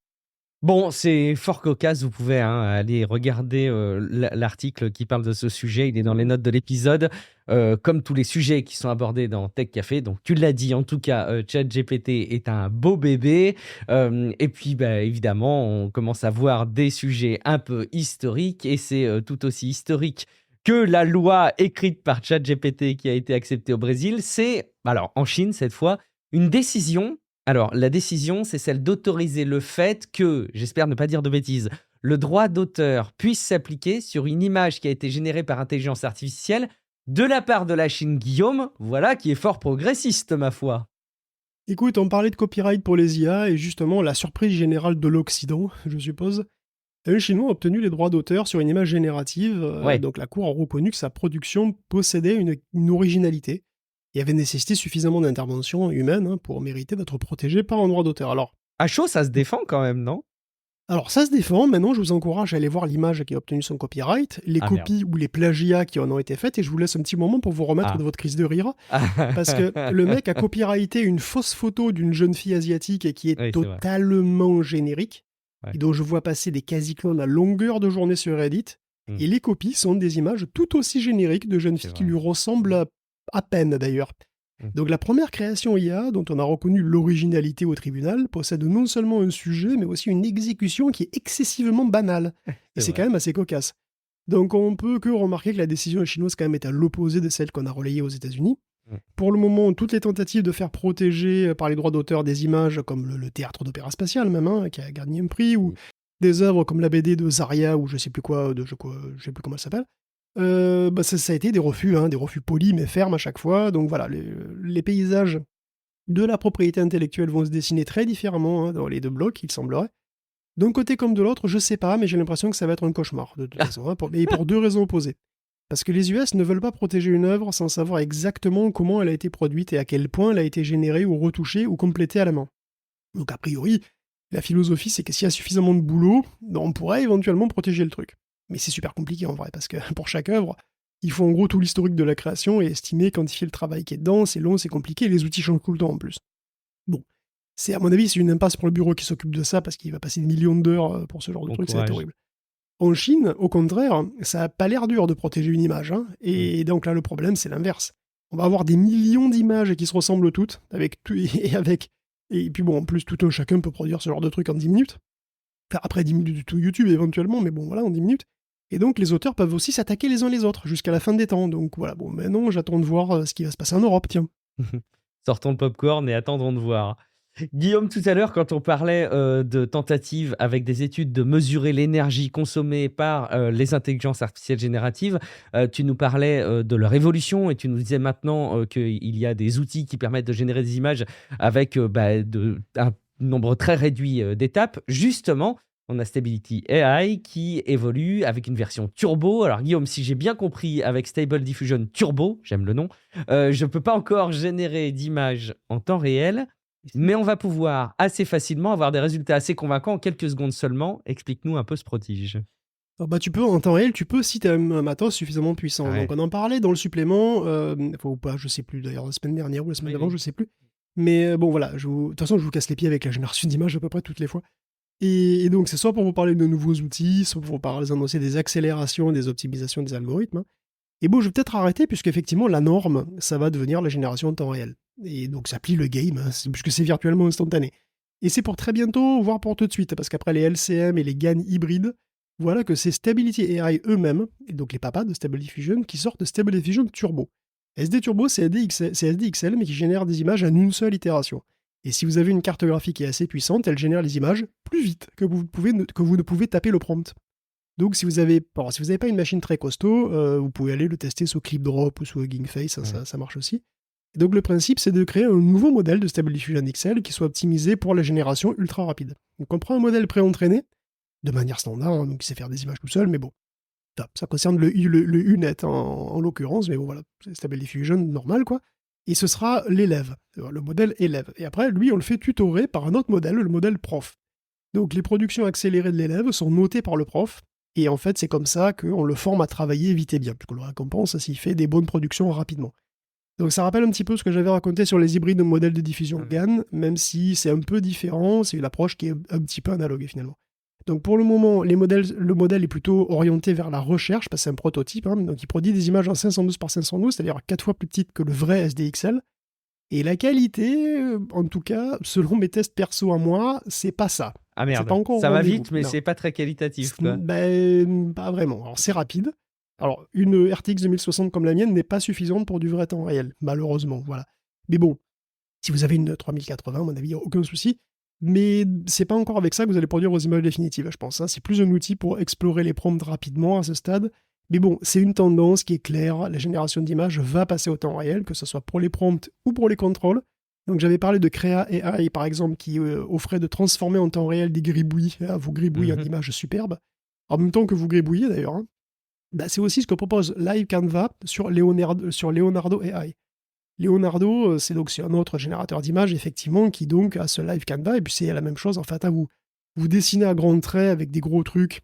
Bon, c'est fort cocasse, vous pouvez aller regarder l'article qui parle de ce sujet, il est dans les notes de l'épisode, comme tous les sujets qui sont abordés dans Tech Café, donc tu l'as dit, en tout cas, ChatGPT est un beau bébé, et puis évidemment, on commence à voir des sujets un peu historiques, et c'est tout aussi historique que la loi écrite par ChatGPT qui a été acceptée au Brésil, c'est, alors en Chine cette fois, une décision. Alors, la décision, c'est celle d'autoriser le fait que, j'espère ne pas dire de bêtises, le droit d'auteur puisse s'appliquer sur une image qui a été générée par intelligence artificielle de la part de la Chine, Guillaume, voilà, qui est fort progressiste, ma foi. Écoute, on parlait de copyright pour les IA, et justement, la surprise générale de l'Occident, je suppose, un Chinois a obtenu les droits d'auteur sur une image générative, donc la Cour a reconnu que sa production possédait une originalité, et avait nécessité suffisamment d'intervention humaine pour mériter d'être protégé par un droit d'auteur. Alors, à chaud, ça se défend quand même, non ? Alors ça se défend, maintenant je vous encourage à aller voir l'image qui a obtenu son copyright, les copies ou les plagiats qui en ont été faites, et je vous laisse un petit moment pour vous remettre de votre crise de rire, parce que le mec a copyrighté une fausse photo d'une jeune fille asiatique qui est totalement générique, et dont je vois passer des quasi-clones à longueur de journée sur Reddit, et les copies sont des images tout aussi génériques de jeunes filles qui lui ressemblent à peine d'ailleurs. Donc la première création IA, dont on a reconnu l'originalité au tribunal, possède non seulement un sujet, mais aussi une exécution qui est excessivement banale. Et c'est quand même assez cocasse. Donc on peut que remarquer que la décision chinoise quand même est à l'opposé de celle qu'on a relayée aux États-Unis. Pour le moment, toutes les tentatives de faire protéger par les droits d'auteur des images, comme le théâtre d'opéra spatial même, qui a gagné un prix, ou des œuvres comme la BD de Zarya, ou je sais plus quoi, je sais plus comment elle s'appelle, ça a été des refus polis mais fermes à chaque fois. Donc voilà, les paysages de la propriété intellectuelle vont se dessiner très différemment dans les deux blocs, il semblerait. D'un côté comme de l'autre, je sais pas, mais j'ai l'impression que ça va être un cauchemar, de toute façon, et pour deux raisons opposées. Parce que les US ne veulent pas protéger une œuvre sans savoir exactement comment elle a été produite et à quel point elle a été générée ou retouchée ou complétée à la main. Donc a priori, La philosophie, c'est que s'il y a suffisamment de boulot, on pourrait éventuellement protéger le truc. Mais c'est super compliqué en vrai, parce que pour chaque œuvre, il faut en gros tout l'historique de la création et estimer, quantifier le travail qui est dedans, c'est long, c'est compliqué, et les outils changent tout le temps en plus. Bon, à mon avis, c'est une impasse pour le bureau qui s'occupe de ça, parce qu'il va passer des millions d'heures pour ce genre de truc, ça va être horrible. En Chine, au contraire, ça n'a pas l'air dur de protéger une image, hein, et donc là, le problème, c'est l'inverse. On va avoir des millions d'images qui se ressemblent toutes, et puis bon, en plus, tout un chacun peut produire ce genre de truc en 10 minutes. Enfin, après 10 minutes du tout YouTube éventuellement, mais bon, voilà, en 10 minutes. Et donc, les auteurs peuvent aussi s'attaquer les uns les autres jusqu'à la fin des temps. Donc voilà, bon, maintenant, j'attends de voir ce qui va se passer en Europe, tiens. Sortons le popcorn et attendons de voir. Guillaume, tout à l'heure, quand on parlait de tentatives avec des études de mesurer l'énergie consommée par les intelligences artificielles génératives, tu nous parlais de leur évolution et tu nous disais maintenant qu'il y a des outils qui permettent de générer des images avec un nombre très réduit d'étapes. Justement, on a Stability AI qui évolue avec une version turbo. Alors Guillaume, si j'ai bien compris, avec Stable Diffusion Turbo, j'aime le nom, je ne peux pas encore générer d'images en temps réel, mais on va pouvoir assez facilement avoir des résultats assez convaincants en quelques secondes seulement. Explique-nous un peu ce prodige. Alors tu peux, en temps réel, si tu as un matos suffisamment puissant. Ouais. Donc on en parlait dans le supplément, ou pas, je sais plus d'ailleurs, la semaine dernière ou la semaine d'avant, je sais plus. Mais bon voilà, de toute façon je vous casse les pieds avec la génération d'images à peu près toutes les fois. Et donc c'est soit pour vous parler de nouveaux outils, soit pour vous parler annoncer des accélérations, des optimisations des algorithmes. Et bon, je vais peut-être arrêter, puisqu'effectivement la norme, ça va devenir la génération en temps réel. Et donc ça plie le game, puisque c'est virtuellement instantané. Et c'est pour très bientôt, voire pour tout de suite, parce qu'après les LCM et les GAN hybrides, voilà que c'est Stability AI eux-mêmes, et donc les papas de Stable Diffusion, qui sortent de Stable Diffusion Turbo. SD Turbo, c'est SDXL, mais qui génère des images en une seule itération. Et si vous avez une carte graphique qui est assez puissante, elle génère les images plus vite que vous ne pouvez taper le prompt. Donc si vous avez pas une machine très costaud, vous pouvez aller le tester sous ClipDrop ou sous Hugging Face, ça marche aussi. Et donc le principe, c'est de créer un nouveau modèle de Stable Diffusion XL qui soit optimisé pour la génération ultra rapide. Donc on prend un modèle pré-entraîné, de manière standard, donc il sait faire des images tout seul, mais bon, ça concerne le UNet en l'occurrence, mais bon voilà, c'est Stable Diffusion normal quoi. Et ce sera l'élève, le modèle élève. Et après, lui, on le fait tutorer par un autre modèle, le modèle prof. Donc les productions accélérées de l'élève sont notées par le prof, et en fait, c'est comme ça qu'on le forme à travailler vite et bien, puisqu'on le récompense s'il fait des bonnes productions rapidement. Donc ça rappelle un petit peu ce que j'avais raconté sur les hybrides de modèles de diffusion GAN, même si c'est un peu différent, c'est une approche qui est un petit peu analogue finalement. Donc pour le moment, le modèle est plutôt orienté vers la recherche, parce que c'est un prototype, donc il produit des images en 512 par 512, c'est-à-dire 4 fois plus petites que le vrai SDXL. Et la qualité, en tout cas, selon mes tests perso à moi, c'est pas ça. Ah merde, pas encore ça va vite, mais c'est pas très qualitatif, quoi. Pas vraiment. Alors c'est rapide. Alors une RTX 2060 comme la mienne n'est pas suffisante pour du vrai temps réel, malheureusement, voilà. Mais bon, si vous avez une 3080, à mon avis, il n'y a aucun souci. Mais c'est pas encore avec ça que vous allez produire vos images définitives, je pense. C'est plus un outil pour explorer les prompts rapidement à ce stade. Mais bon, c'est une tendance qui est claire. La génération d'images va passer au temps réel, que ce soit pour les prompts ou pour les contrôles. Donc j'avais parlé de Crea AI, par exemple, qui offrait de transformer en temps réel des gribouillis, vous gribouiller en images superbes, en même temps que vous gribouillez d'ailleurs. C'est aussi ce que propose Live Canva sur Leonardo AI. Leonardo, c'est un autre générateur d'images, effectivement, qui donc a ce Live Canva, et puis c'est la même chose, en fait, vous dessinez à grands traits avec des gros trucs,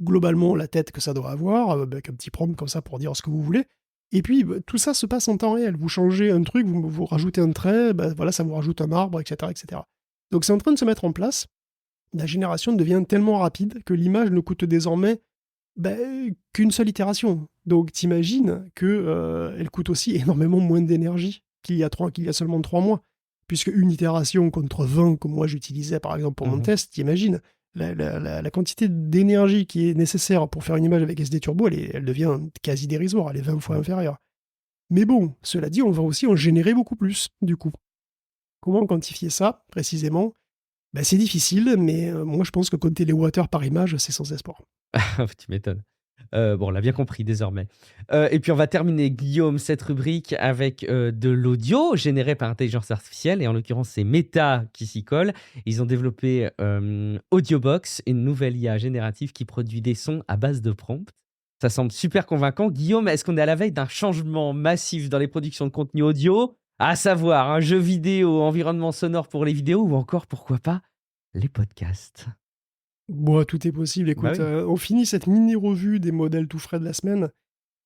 globalement la tête que ça doit avoir, avec un petit prompt comme ça pour dire ce que vous voulez, et puis tout ça se passe en temps réel. Vous changez un truc, vous rajoutez un trait, voilà, ça vous rajoute un arbre, etc., etc. Donc c'est en train de se mettre en place. La génération devient tellement rapide que l'image ne coûte désormais qu'une seule itération. Donc t'imagines qu'elle coûte aussi énormément moins d'énergie qu'il y a seulement 3 mois. Puisque une itération contre 20, comme moi j'utilisais par exemple pour mon test, t'imagines la quantité d'énergie qui est nécessaire pour faire une image avec SD Turbo, elle devient quasi dérisoire, elle est 20 fois inférieure. Mais bon, cela dit, on va aussi en générer beaucoup plus, du coup. Comment quantifier ça, précisément ? C'est difficile, mais moi je pense que compter les watts par image, c'est sans espoir. Tu m'étonnes. Bon, on l'a bien compris désormais. Et puis on va terminer, Guillaume, cette rubrique avec de l'audio généré par intelligence artificielle, et en l'occurrence c'est Meta qui s'y colle. Ils ont développé Audiobox, une nouvelle IA générative qui produit des sons à base de prompts. Ça semble super convaincant. Guillaume, est-ce qu'on est à la veille d'un changement massif dans les productions de contenu audio, à savoir un jeu vidéo, environnement sonore pour les vidéos, ou encore, pourquoi pas, les podcasts. Bon, tout est possible. Bah Écoute, oui. on finit cette mini-revue des modèles tout frais de la semaine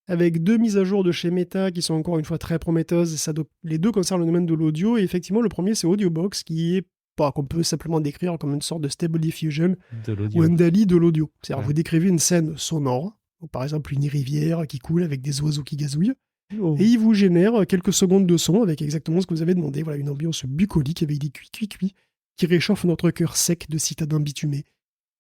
avec 2 mises à jour de chez Meta qui sont encore une fois très prometteuses. Les deux concernent le domaine de l'audio. Et effectivement, le premier, c'est AudioBox, qui est qu'on peut simplement décrire comme une sorte de Stable Diffusion De ou un l'audio. DALI de l'audio. C'est-à-dire, Ouais. vous décrivez une scène sonore, par exemple une rivière qui coule avec des oiseaux qui gazouillent, Oh. et il vous génère quelques secondes de son avec exactement ce que vous avez demandé. Voilà, une ambiance bucolique avec des cuits qui réchauffent notre cœur sec de citadins bitumés.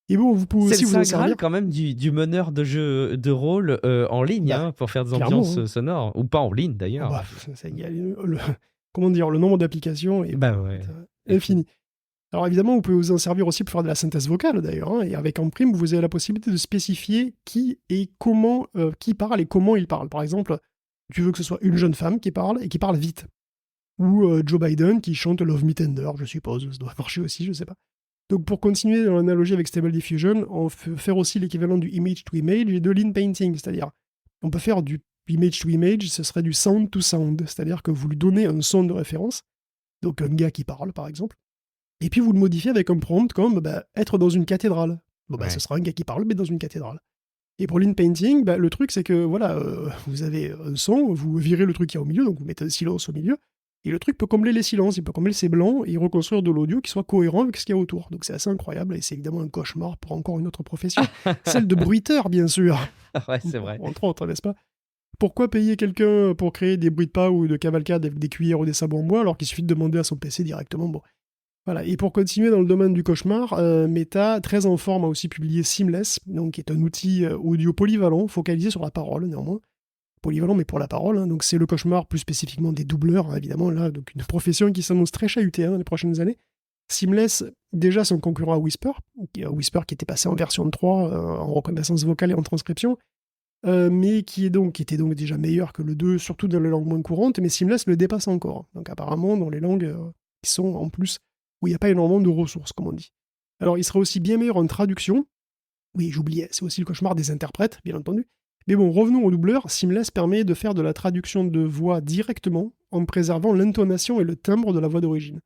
Et bon, vous pouvez C'est le aussi vous saint en graal servir. quand même du meneur de jeu de rôle en ligne Bah, pour faire des clairement, ambiances hein. sonores. Ou pas en ligne Oh d'ailleurs. bah, comment dire, le nombre d'applications est Bah ouais. infini. Alors évidemment, vous pouvez vous en servir aussi pour faire de la synthèse vocale d'ailleurs, hein, et avec Emprime, vous avez la possibilité de spécifier qui et comment, qui parle et comment il parle. Par exemple, tu veux que ce soit une jeune femme qui parle et qui parle vite. Ou Joe Biden qui chante Love Me Tender, je suppose, ça doit marcher aussi, je sais pas. Donc pour continuer dans l'analogie avec Stable Diffusion, on peut faire aussi l'équivalent du image to image et de lean painting, c'est-à-dire on peut faire du image to image, ce serait du sound to sound, c'est-à-dire que vous lui donnez un son de référence, donc un gars qui parle par exemple, et puis vous le modifiez avec un prompt comme être dans une cathédrale. Ce sera un gars qui parle mais dans une cathédrale. Et pour lean painting, le truc c'est que voilà, vous avez un son, vous virez le truc qui est au milieu, donc vous mettez un silence au milieu, et le truc peut combler les silences, il peut combler ces blancs et reconstruire de l'audio qui soit cohérent avec ce qu'il y a autour. Donc c'est assez incroyable et c'est évidemment un cauchemar pour encore une autre profession, celle de bruiteur bien sûr. Ouais, c'est vrai. Entre autres, n'est-ce pas? Pourquoi payer quelqu'un pour créer des bruits de pas ou de cavalcade avec des cuillères ou des sabots en bois alors qu'il suffit de demander à son PC directement? Bon. Voilà. Et pour continuer dans le domaine du cauchemar, Meta, très en forme, a aussi publié Seamless, donc, qui est un outil audio polyvalent, focalisé sur la parole néanmoins. Polyvalent mais pour la parole, hein. Donc c'est le cauchemar plus spécifiquement des doubleurs, hein, évidemment, là, donc une profession qui s'annonce très chahutée dans les prochaines années. Seamless, déjà son concurrent à Whisper qui était passé en version 3 en reconnaissance vocale et en transcription, mais qui était donc déjà meilleur que le 2, surtout dans les langues moins courantes, mais Seamless le dépasse encore. Donc apparemment dans les langues qui sont en plus où il n'y a pas énormément de ressources, comme on dit. Alors il sera aussi bien meilleur en traduction. Oui, j'oubliais, c'est aussi le cauchemar des interprètes, bien entendu. Mais bon, revenons au doubleur. Seamless permet de faire de la traduction de voix directement en préservant l'intonation et le timbre de la voix d'origine.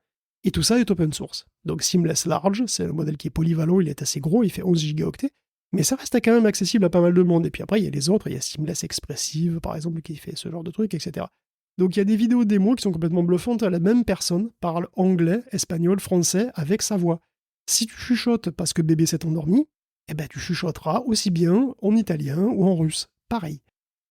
Et tout ça est open source. Donc Seamless Large, c'est un modèle qui est polyvalent, il est assez gros, il fait 11 gigaoctets, mais ça reste quand même accessible à pas mal de monde. Et puis après, il y a les autres, il y a Seamless Expressive, par exemple, qui fait ce genre de trucs, etc. Donc il y a des vidéos démos qui sont complètement bluffantes. La même personne parle anglais, espagnol, français avec sa voix. Si tu chuchotes parce que bébé s'est endormi, tu chuchoteras aussi bien en italien ou en russe. Pareil.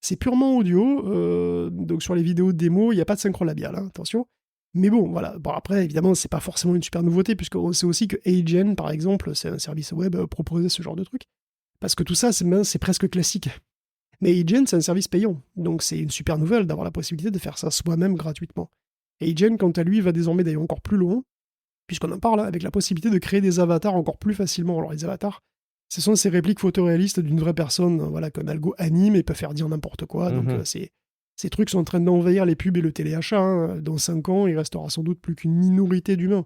C'est purement audio, donc sur les vidéos de démo, il n'y a pas de synchro labial, hein, attention. Mais bon, voilà. Bon, après, évidemment, c'est pas forcément une super nouveauté, puisqu'on sait aussi que Agen, par exemple, c'est un service web proposé ce genre de truc. Parce que tout ça, c'est presque classique. Mais Agen, c'est un service payant. Donc c'est une super nouvelle d'avoir la possibilité de faire ça soi-même gratuitement. Agen, quant à lui, va désormais d'ailleurs encore plus loin, puisqu'on en parle, avec la possibilité de créer des avatars encore plus facilement. Alors les avatars, ce sont ces répliques photoréalistes d'une vraie personne, voilà, qu'un algo anime et peut faire dire n'importe quoi. Donc ces trucs sont en train d'envahir les pubs et le téléachat, hein. Dans 5 ans, il restera sans doute plus qu'une minorité d'humains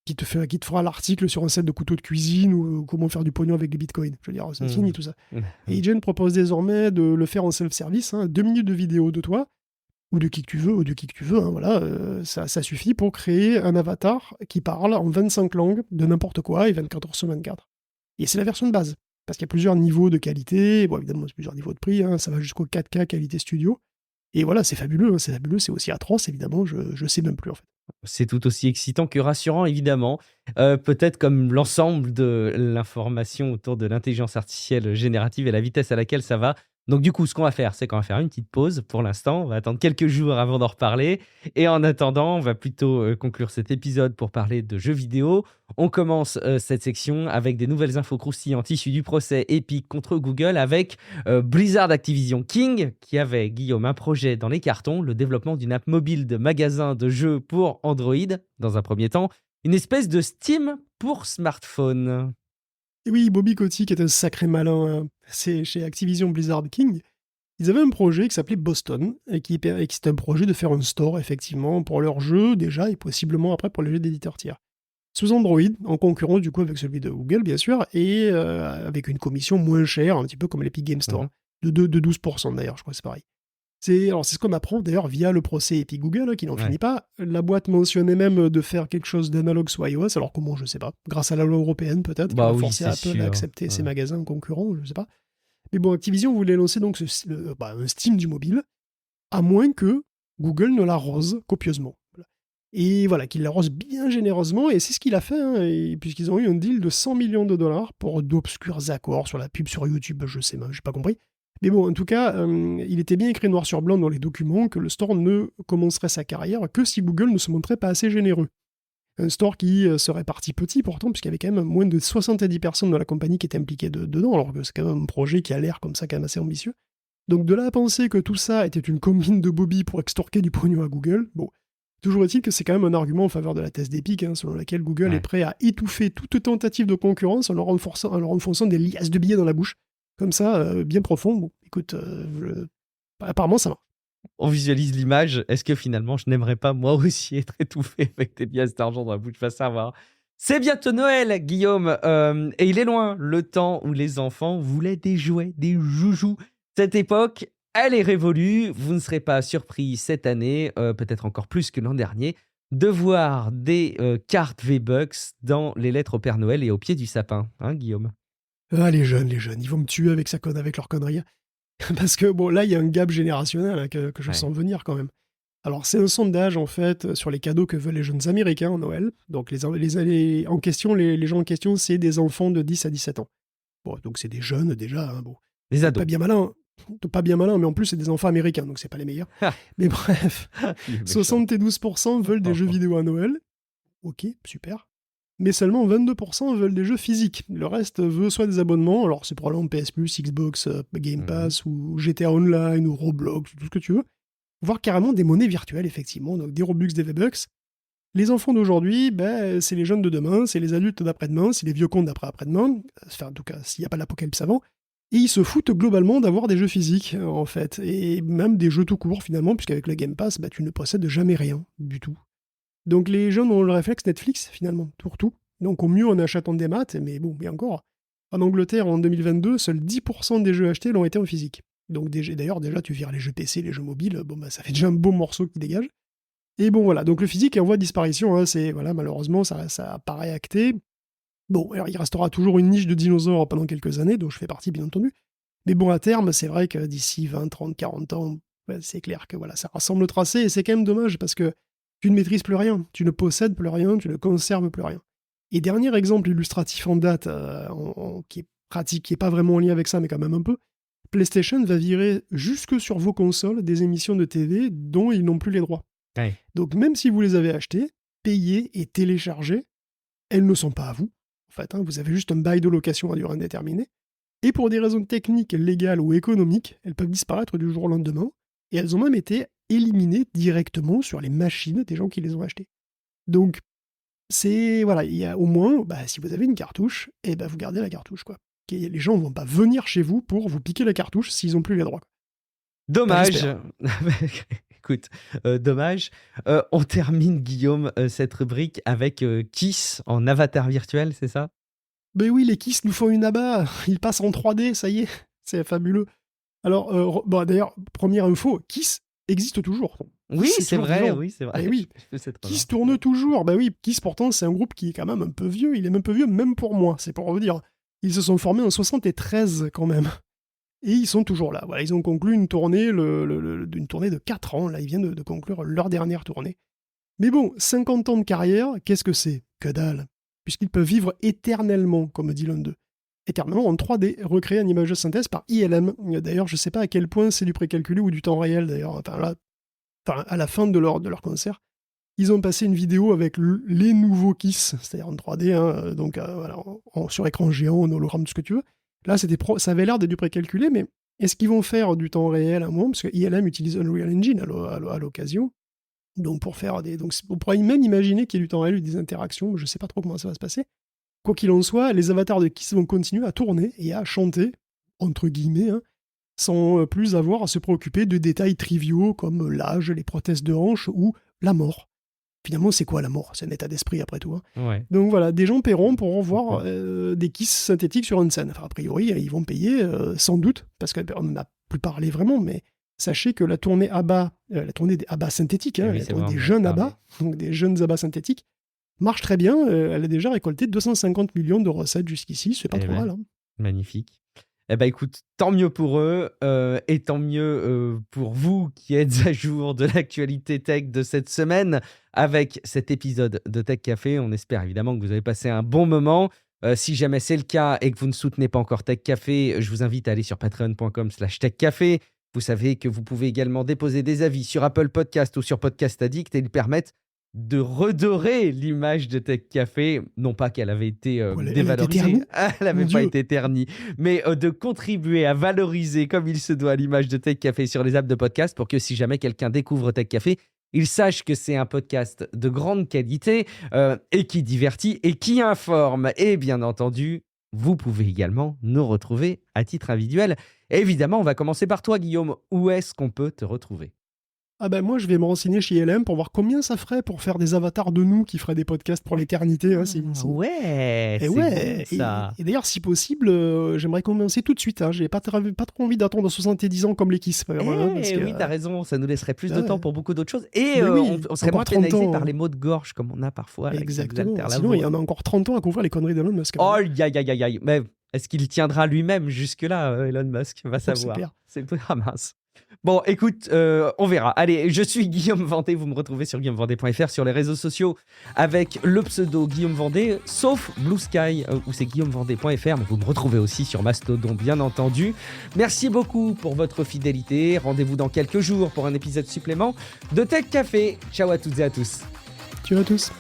qui te fera l'article sur un set de couteaux de cuisine ou comment faire du pognon avec des bitcoins. Je veux dire, c'est fini tout ça. Et Agen propose désormais de le faire en self-service, 2 minutes de vidéo de toi, ou de qui que tu veux, hein, voilà, ça suffit pour créer un avatar qui parle en 25 langues de n'importe quoi et 24 heures sur 24. Et c'est la version de base, parce qu'il y a plusieurs niveaux de qualité, bon évidemment c'est plusieurs niveaux de prix, hein, ça va jusqu'au 4K qualité studio, et voilà, c'est fabuleux, c'est aussi atroce évidemment, je sais même plus en fait. C'est tout aussi excitant que rassurant, évidemment. Peut-être comme l'ensemble de l'information autour de l'intelligence artificielle générative et la vitesse à laquelle ça va. Donc du coup, ce qu'on va faire, c'est qu'on va faire une petite pause pour l'instant. On va attendre quelques jours avant d'en reparler. Et en attendant, on va plutôt conclure cet épisode pour parler de jeux vidéo. On commence cette section avec des nouvelles infos croustillantes issues du procès Epic contre Google avec Blizzard Activision King, qui avait, Guillaume, un projet dans les cartons, le développement d'une app mobile de magasin de jeux pour Android, dans un premier temps, une espèce de Steam pour smartphone. Et oui, Bobby Kotick est un sacré malin, hein. C'est chez Activision Blizzard King. Ils avaient un projet qui s'appelait Boston, et qui c'était un projet de faire un store, effectivement, pour leurs jeux, déjà, et possiblement après pour les jeux d'éditeurs tiers. Sous Android, en concurrence, du coup, avec celui de Google, bien sûr, et avec une commission moins chère, un petit peu comme l'Epic Game Store. De 12% d'ailleurs, je crois que c'est pareil. C'est ce qu'on apprend d'ailleurs via le procès Epic Google, qui n'en finit pas. La boîte mentionnait même de faire quelque chose d'analogue sur iOS, alors comment, je sais pas. Grâce à la loi européenne peut-être, qui va forcer Apple à accepter ses magasins concurrents, je sais pas. Mais bon, Activision voulait lancer donc un Steam du mobile, à moins que Google ne l'arrose copieusement. Et voilà, qu'il l'arrose bien généreusement, et c'est ce qu'il a fait, puisqu'ils ont eu un deal de 100 millions de dollars pour d'obscurs accords sur la pub sur YouTube, je sais pas, j'ai pas compris. Mais bon, en tout cas, il était bien écrit noir sur blanc dans les documents que le store ne commencerait sa carrière que si Google ne se montrait pas assez généreux. Un store qui serait parti petit pourtant, puisqu'il y avait quand même moins de 70 personnes dans la compagnie qui étaient impliquées dedans, alors que c'est quand même un projet qui a l'air comme ça quand même assez ambitieux. Donc de là à penser que tout ça était une combine de Bobby pour extorquer du pognon à Google, bon, toujours est-il que c'est quand même un argument en faveur de la thèse d'Epic, selon laquelle Google est prêt à étouffer toute tentative de concurrence en leur enfonçant des liasses de billets dans la bouche, comme ça, bien profond. Bon, écoute, apparemment ça marche. On visualise l'image. Est-ce que finalement, je n'aimerais pas moi aussi être étouffé avec des liasses d'argent dans la bouche? Pas savoir. C'est bientôt Noël, Guillaume, et il est loin, le temps où les enfants voulaient des jouets, des joujoux. Cette époque, elle est révolue. Vous ne serez pas surpris cette année, peut-être encore plus que l'an dernier, de voir des cartes V-Bucks dans les lettres au Père Noël et au pied du sapin, hein, Guillaume? Ah, les jeunes, ils vont me tuer avec leur connerie. Parce que, bon, là, il y a un gap générationnel que je sens venir quand même. Alors, c'est un sondage, en fait, sur les cadeaux que veulent les jeunes Américains en Noël. Donc, les gens en question, c'est des enfants de 10 à 17 ans. Bon, donc c'est des jeunes, déjà. Bon. Des ados. Pas bien malin, mais en plus, c'est des enfants américains, donc c'est pas les meilleurs. Mais bref, 72% veulent des jeux vidéo à Noël. Ok, super. Mais seulement 22% veulent des jeux physiques. Le reste veut soit des abonnements, alors c'est probablement PS Plus, Xbox, Game Pass, ou GTA Online, ou Roblox, tout ce que tu veux. Voire carrément des monnaies virtuelles, effectivement, donc des Robux, des V-Bucks. Les enfants d'aujourd'hui, c'est les jeunes de demain, c'est les adultes d'après-demain, c'est les vieux cons d'après-après-demain, enfin en tout cas, s'il n'y a pas l'apocalypse avant, et ils se foutent globalement d'avoir des jeux physiques, en fait, et même des jeux tout court, finalement, puisqu'avec le Game Pass, tu ne possèdes jamais rien, du tout. Donc les jeunes ont le réflexe Netflix, finalement, pour tout. Donc au mieux en achetant des maths, mais bon, mais encore. En Angleterre, en 2022, seuls 10% des jeux achetés l'ont été en physique. Donc d'ailleurs, tu vires les jeux PC, les jeux mobiles, ça fait déjà un beau morceau qui dégage. Et bon, voilà, donc le physique est en voie de disparition, malheureusement, ça paraît acté. Bon, alors il restera toujours une niche de dinosaures pendant quelques années, dont je fais partie, bien entendu. Mais bon, à terme, c'est vrai que d'ici 20, 30, 40 ans, c'est clair que ça rassemble le tracé, et c'est quand même dommage, parce que tu ne maîtrises plus rien, tu ne possèdes plus rien, tu ne conserves plus rien. Et dernier exemple illustratif en date, qui est pratique, qui n'est pas vraiment en lien avec ça, mais quand même un peu, PlayStation va virer jusque sur vos consoles des émissions de TV dont ils n'ont plus les droits. Ouais. Donc même si vous les avez achetées, payées et téléchargées, elles ne sont pas à vous. En fait, vous avez juste un bail de location à durée indéterminée. Et pour des raisons techniques, légales ou économiques, elles peuvent disparaître du jour au lendemain, et elles ont même été éliminées directement sur les machines des gens qui les ont achetées. Donc, il y a au moins, si vous avez une cartouche, vous gardez la cartouche, quoi. Les gens ne vont pas venir chez vous pour vous piquer la cartouche s'ils n'ont plus les droits. Dommage. Écoute, dommage. On termine, Guillaume, cette rubrique avec Kiss en avatar virtuel, c'est ça? Ben oui, les Kiss nous font une abat. Ils passent en 3D, ça y est. C'est fabuleux. Alors, d'ailleurs, première info, Kiss existe toujours. Oui, c'est vrai. Et oui. Kiss tourne toujours. Ben oui, Kiss pourtant, c'est un groupe qui est quand même un peu vieux. Il est un peu vieux, même pour moi. C'est pour vous dire. Ils se sont formés en 73 quand même. Et ils sont toujours là. Voilà, ils ont conclu une tournée, une tournée de 4 ans. Là, ils viennent de conclure leur dernière tournée. Mais bon, 50 ans de carrière, qu'est-ce que c'est? Que dalle. Puisqu'ils peuvent vivre éternellement, comme dit l'un d'eux. Éternellement en 3D, recréé en image de synthèse par ILM. D'ailleurs, je ne sais pas à quel point c'est du précalculé ou du temps réel, d'ailleurs. À la fin de leur concert, ils ont passé une vidéo avec les nouveaux Kiss, c'est-à-dire en 3D, donc sur écran géant, en hologramme, tout ce que tu veux. Là, ça avait l'air d'être du précalculé, mais est-ce qu'ils vont faire du temps réel à un moment? Parce que ILM utilise Unreal Engine à l'occasion. Donc, on pourrait même imaginer qu'il y ait du temps réel, des interactions, je ne sais pas trop comment ça va se passer. Quoi qu'il en soit, les avatars de Kiss vont continuer à tourner et à chanter, entre guillemets, sans plus avoir à se préoccuper de détails triviaux comme l'âge, les prothèses de hanche ou la mort. Finalement, c'est quoi la mort? C'est un état d'esprit après tout. Ouais. Donc voilà, des gens paieront pour revoir des Kiss synthétiques sur une scène. Enfin, a priori, ils vont payer sans doute, parce qu'on n'a plus parlé vraiment, mais sachez que la tournée ABBA, la tournée des ABBA synthétiques, la tournée des jeunes ABBA, donc des jeunes ABBA synthétiques, marche très bien. Elle a déjà récolté 250 millions de recettes jusqu'ici, c'est pas trop mal. Magnifique. Eh ben écoute, tant mieux pour eux et tant mieux pour vous qui êtes à jour de l'actualité tech de cette semaine avec cet épisode de Tech Café. On espère évidemment que vous avez passé un bon moment. Si jamais c'est le cas et que vous ne soutenez pas encore Tech Café, je vous invite à aller sur patreon.com/techcafé. Vous savez que vous pouvez également déposer des avis sur Apple Podcast ou sur Podcast Addict et ils permettent de redorer l'image de Tech Café, non pas qu'elle avait été dévalorisée, elle n'avait pas été ternie, mais de contribuer à valoriser comme il se doit l'image de Tech Café sur les apps de podcast pour que si jamais quelqu'un découvre Tech Café, il sache que c'est un podcast de grande qualité et qui divertit et qui informe. Et bien entendu, vous pouvez également nous retrouver à titre individuel. Et évidemment, on va commencer par toi, Guillaume. Où est-ce qu'on peut te retrouver ? Ah ben moi, je vais me renseigner chez LM pour voir combien ça ferait pour faire des avatars de nous qui feraient des podcasts pour l'éternité. Ouais, c'est bon, ça. Et d'ailleurs, si possible, j'aimerais commencer tout de suite. J'ai pas trop envie d'attendre 70 ans comme les Kiss. Oui, t'as raison, ça nous laisserait plus de temps pour beaucoup d'autres choses. Et on serait moins pénalisé par les maux de gorge comme on a parfois. Exactement. Sinon, il y en a encore 30 ans à couvrir les conneries d'Elon Musk. Oh, aïe. Mais est-ce qu'il tiendra lui-même jusque-là, Elon Musk ? Va savoir. C'est mince. Bon, écoute, on verra. Allez, je suis Guillaume Vendée. Vous me retrouvez sur guillaumevendée.fr, sur les réseaux sociaux avec le pseudo Guillaume Vendée, sauf Blue Sky où c'est guillaumevendée.fr. Mais vous me retrouvez aussi sur Mastodon, bien entendu. Merci beaucoup pour votre fidélité. Rendez-vous dans quelques jours pour un épisode supplément de Tech Café. Ciao à toutes et à tous. Ciao à tous.